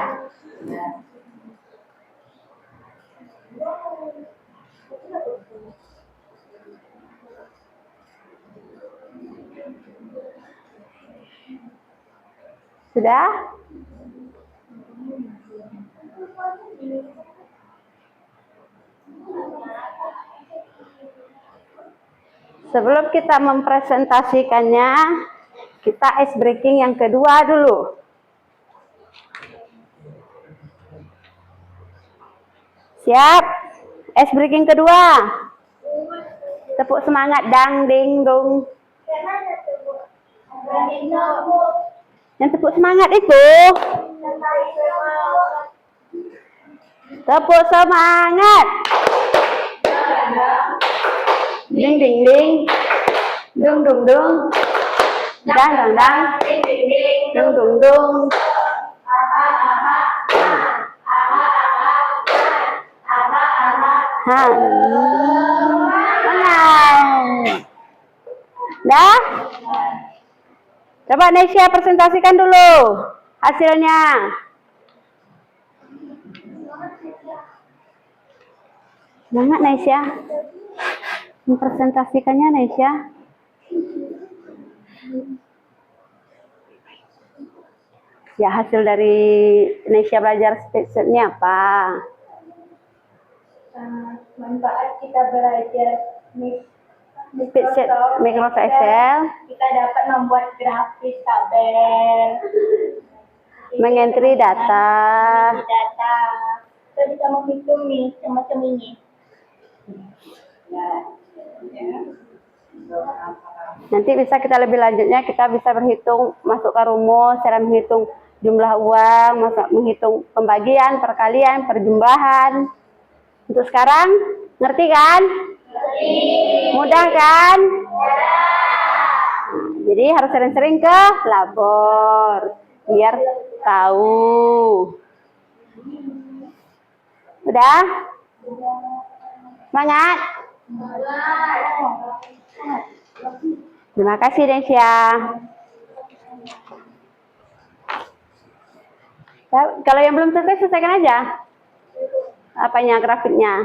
Sudah? Sebelum kita mempresentasikannya, kita ice breaking yang kedua dulu. Siap? Ice breaking kedua. Tepuk semangat, dang, ding, dong. Yang tepuk semangat itu. Tepuk semangat. Ding, ding, ding. Dung, dung, dung. Dang, dang, dang. Dung, dung, dung. Semangat. Dah? Coba Nesya presentasikan dulu hasilnya. Semangat Nesya. Mempresentasikannya Nesya. Ya, hasil dari Nesya belajar speedset ini apa? Manfaat kita belajar Speedset Microsoft Excel, kita dapat membuat grafis tabel, mengentry data. data, kita bisa menghitung nih semacam ini. Nanti bisa kita lebih lanjutnya, kita bisa berhitung, masukkan rumus, cara menghitung jumlah uang, menghitung pembagian, perkalian, perjumlahan. Untuk sekarang, ngerti kan? Mudah kan? Jadi harus sering-sering ke labor biar tahu. Udah? Semangat? Terima kasih Desya. Kalau yang belum selesai, selesaikan aja. Apanya, grafiknya.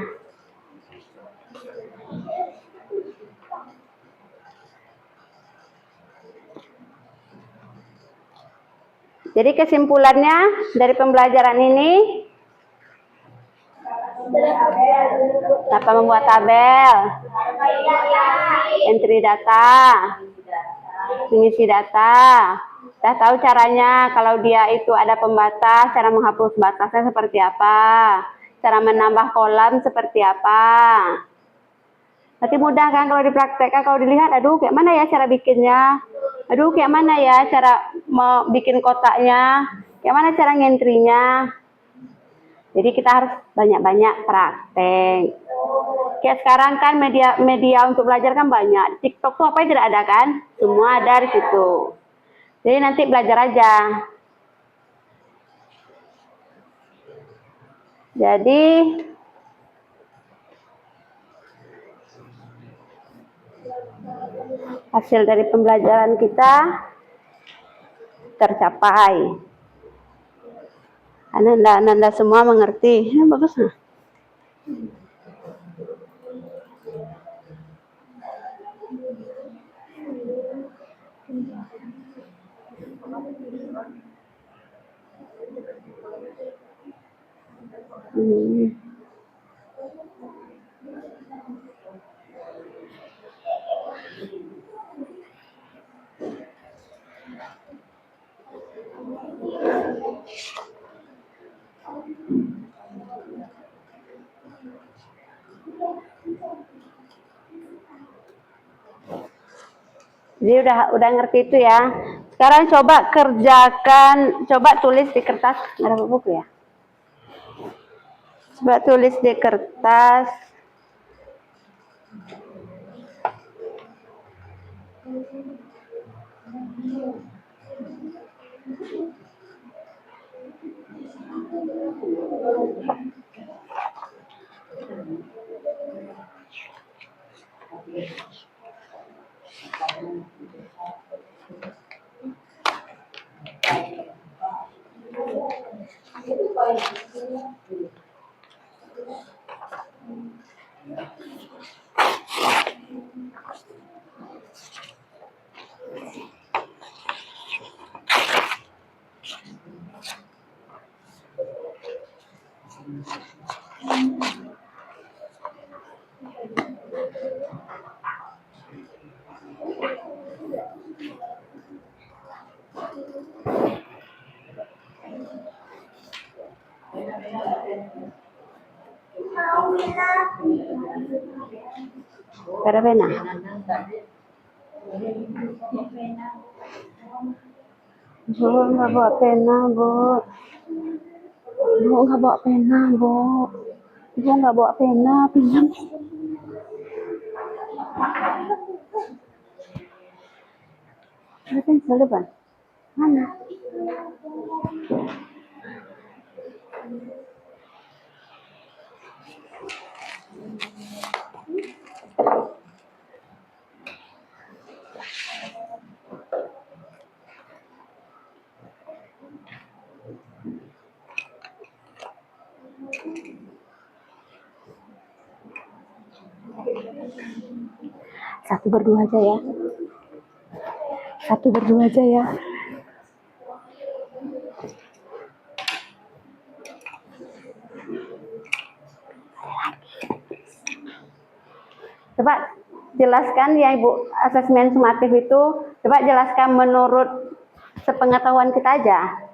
Jadi kesimpulannya dari pembelajaran ini, dapat membuat tabel, entry data, mengisi data. Kita tahu caranya, kalau dia itu ada pembatas, cara menghapus batasnya seperti apa, cara menambah kolom seperti apa. Berarti mudah kan kalau dipraktekkan, kalau dilihat, aduh kayak mana ya cara bikinnya, aduh kayak mana ya cara mau bikin kotaknya, kayak mana cara ngentrinya. Jadi kita harus banyak-banyak praktek. Kayak sekarang kan media untuk belajar kan banyak. TikTok tuh apa yang tidak ada kan? Semua ada di situ. Jadi nanti belajar aja. Jadi hasil dari pembelajaran kita tercapai. Ananda semua mengerti. Ya, bagus. Jadi udah ngerti itu ya. Sekarang coba kerjakan, coba tulis di kertas. Nggak ada buku ya? Coba tulis di kertas. Ada pena? Bu, nggak bawa pena, Bu. Bu, nggak bawa pena, Bu. Bu, nggak bawa pena, pinjam. Ada pensil depan? Mana? Satu berdua aja ya. Satu berdua aja ya. Coba jelaskan ya Ibu, asesmen sumatif itu, coba jelaskan menurut sepengetahuan kita aja.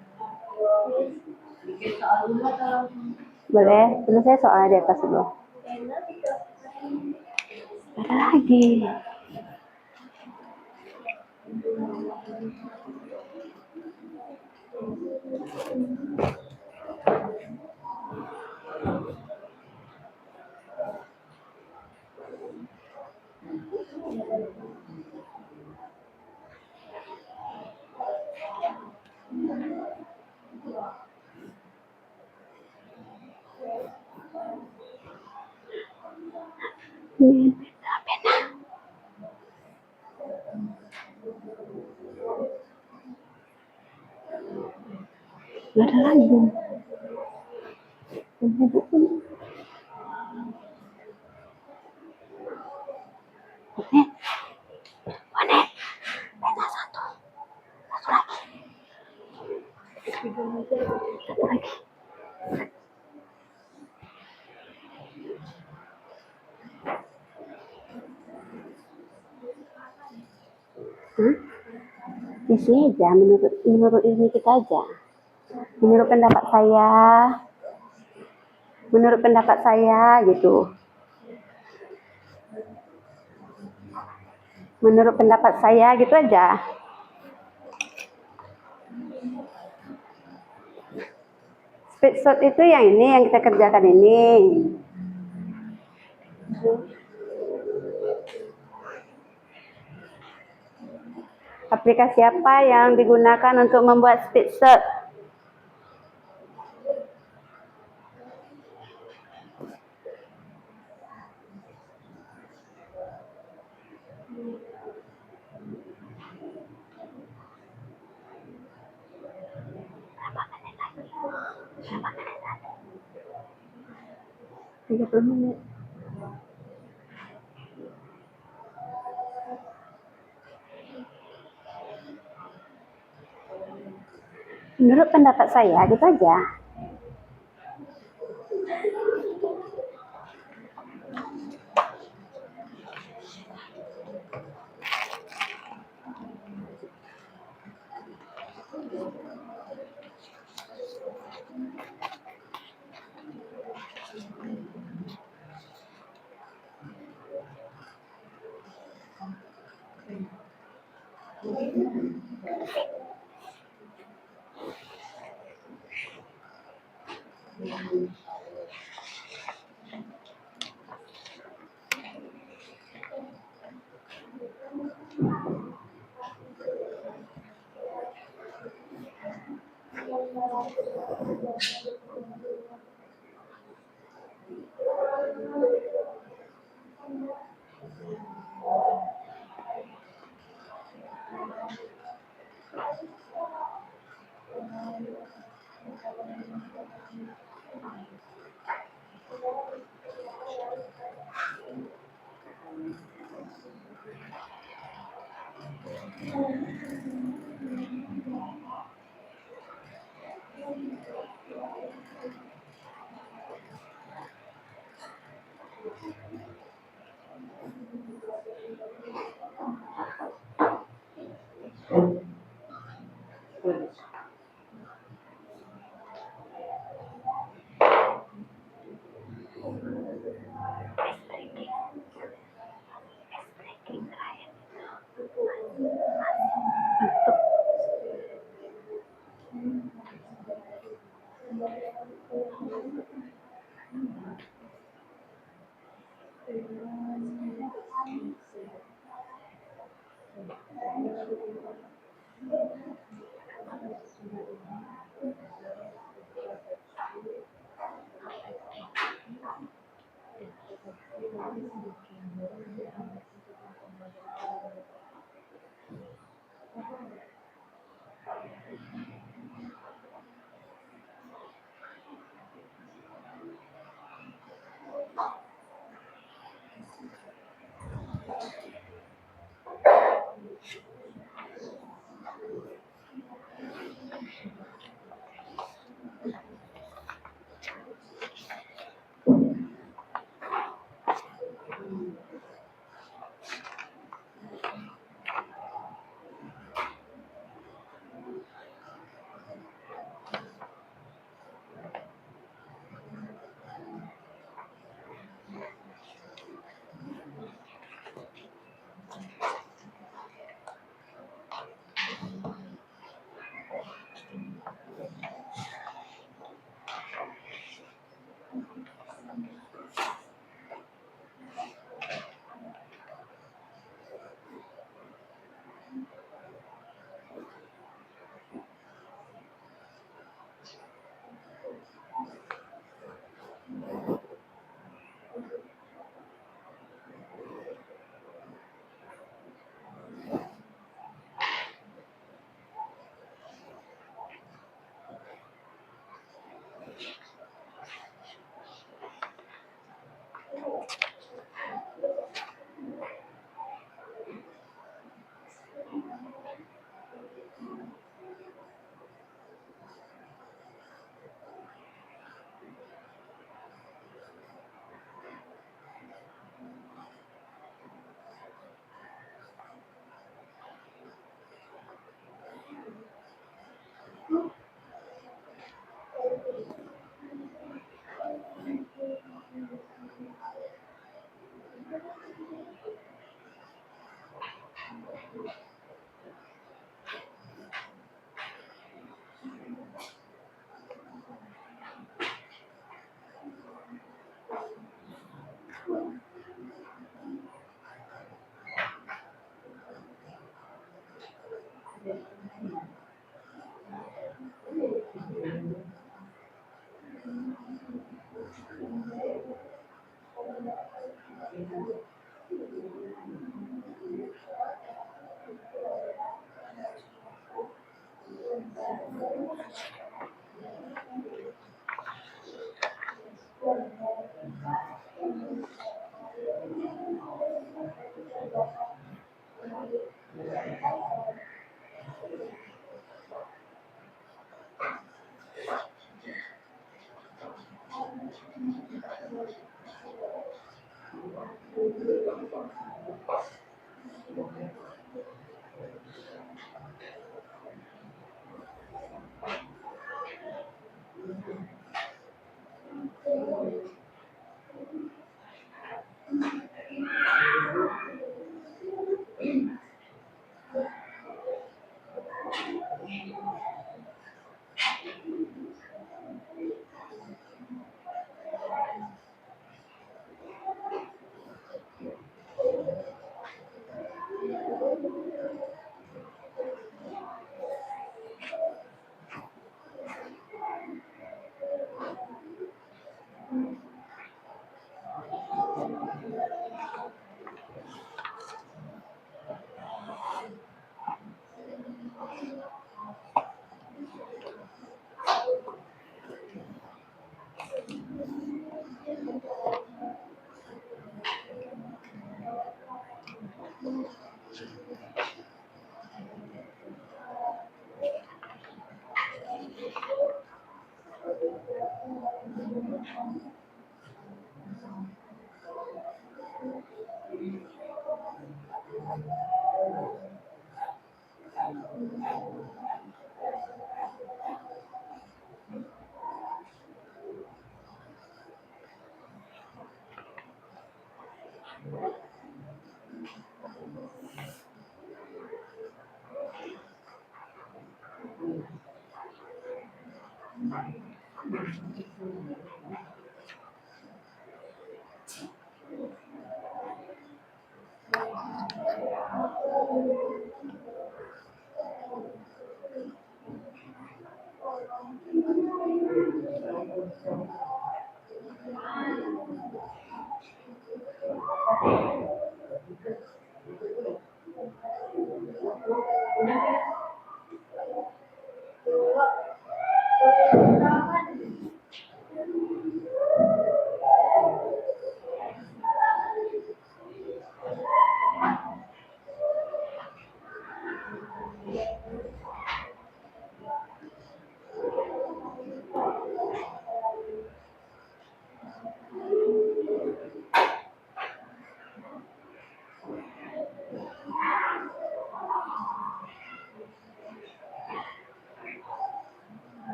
Boleh, selesai soalnya di atas dulu. Ada lagi. Pena. Nggak ada lagi. Ini buku. Oke. Mana? Pena satu. Satu lagi. Satu lagi. Di sini aja, menurut ini kita aja. Menurut pendapat saya gitu. Menurut pendapat saya gitu aja. Speed shot itu yang ini yang kita kerjakan ini. Aplikasi apa yang digunakan untuk membuat speed shot? 30 menit. Menurut pendapat saya, gitu aja.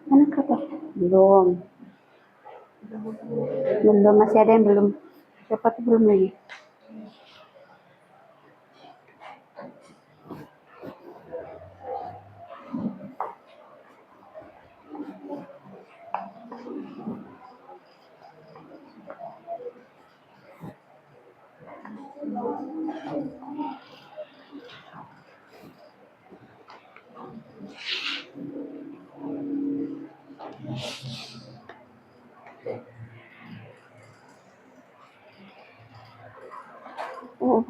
Mana kata? Belum. Belum, masih ada yang belum. Siapa tuh belum lagi? Oh.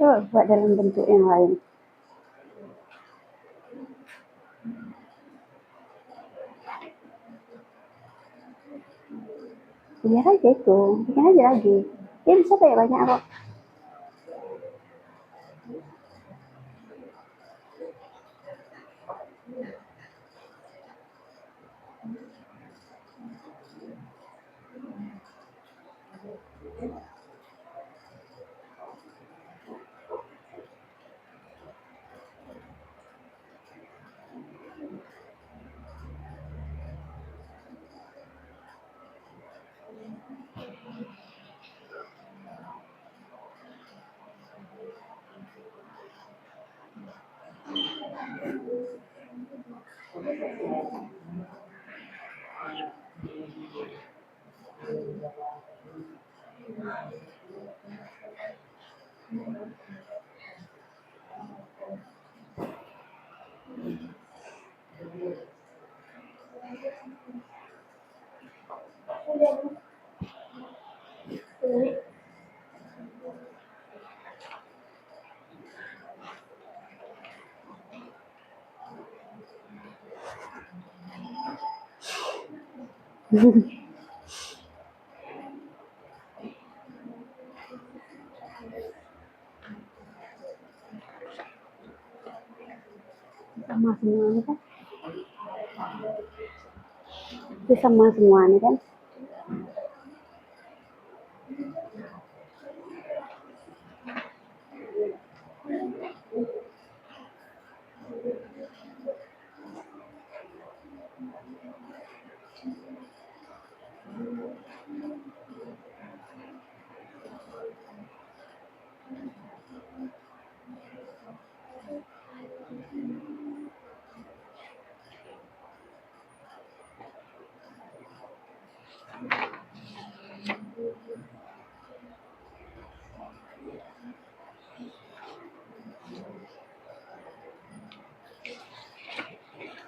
Coba dalam bentuk yang lain. Biar aja itu, bikin aja lagi. Dia bisa kayak banyak kok. Sama semuanya kan. Itu sama semua nih kan.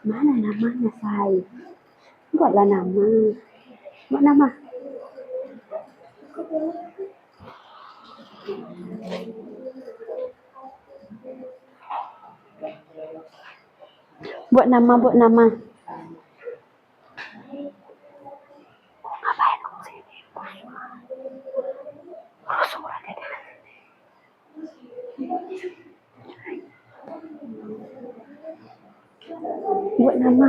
Mana namanya, say? Buatlah nama. Buat nama. Buat nama, buat nama. Ngapain kamu sini? Surat ada. Buat nama.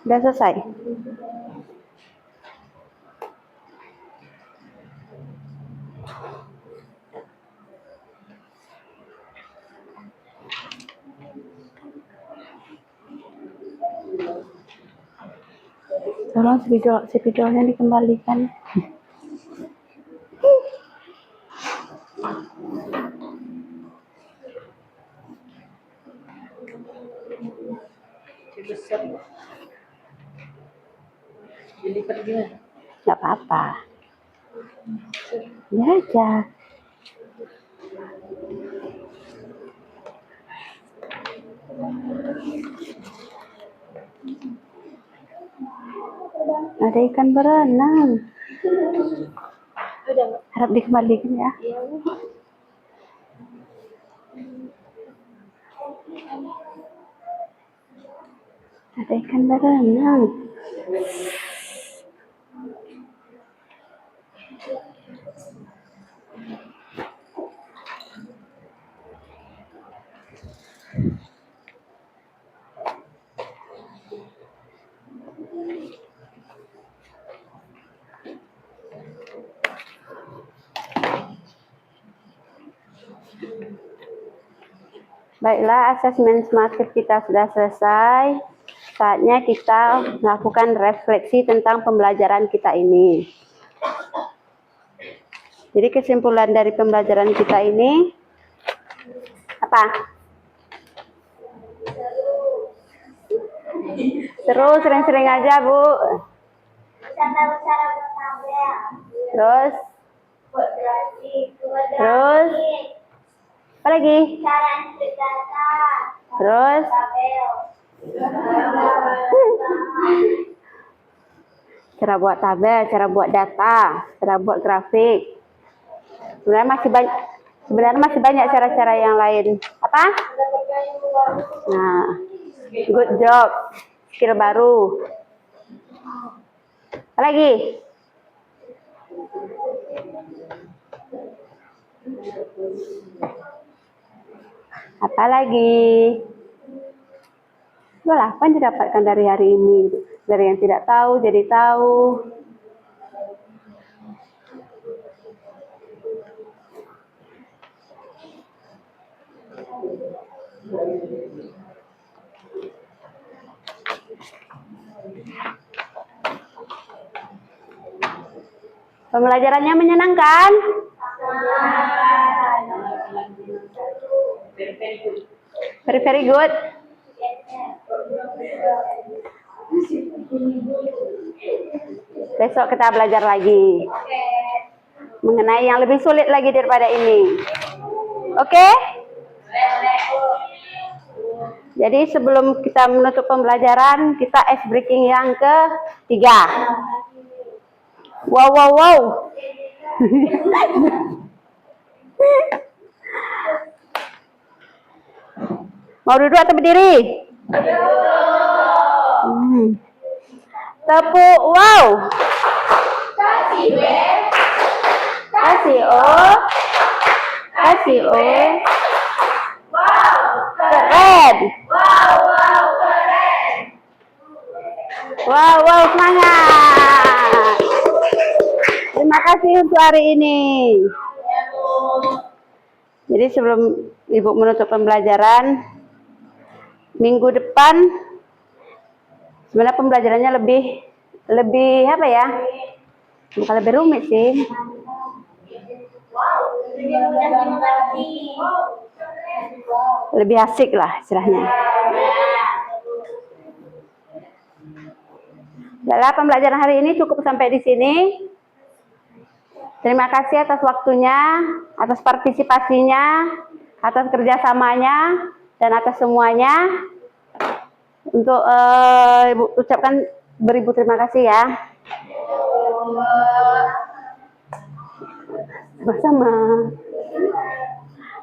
Udah selesai. Tolong spidolnya dikembalikan. Besar. Dilipat gimana? Nggak apa-apa. Ya aja. Ada ikan berenang. Harap dikembalikan ya. Ada ikan berenang. Baiklah, asesmen SmartKids kita sudah selesai. Saatnya kita melakukan refleksi tentang pembelajaran kita ini. Jadi kesimpulan dari pembelajaran kita ini apa? Seru, sering-sering aja, Bu. Cara bertabel. Terus? Terus? Apa lagi? Cara berdata. Terus? Tabel. cara buat tabel, cara buat data, cara buat grafik. Sebenarnya masih banyak cara-cara yang lain. Apa? Nah, good job. Skill baru. Apa lagi? Apa lagi? Itulah apa yang didapatkan dari hari ini. Dari yang tidak tahu jadi tahu. Pembelajarannya menyenangkan? Very, very good. Besok kita belajar lagi mengenai yang lebih sulit lagi daripada ini. Oke? Jadi sebelum kita menutup pembelajaran, kita ice breaking yang ketiga. Wow, wow, wow. Mau duduk atau berdiri? Tepuk wow. Kasih O. Kasih O. Keren. Wow, wow, semangat. Terima kasih untuk hari ini. Jadi sebelum Ibu menutup pembelajaran, minggu depan sebenarnya pembelajarannya lebih apa ya? Bukan lebih rumit sih. Lebih asik lah istilahnya. Dalam pembelajaran hari ini cukup sampai di sini. Terima kasih atas waktunya, atas partisipasinya, atas kerjasamanya, dan atas semuanya. Untuk Ibu ucapkan beribu terima kasih ya. Sama-sama.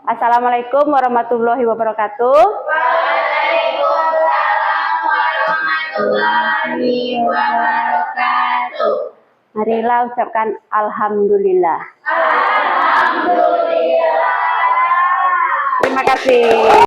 Assalamualaikum warahmatullahi wabarakatuh. Waalaikumsalam warahmatullahi wabarakatuh. Marilah ucapkan alhamdulillah. Alhamdulillah. Terima kasih.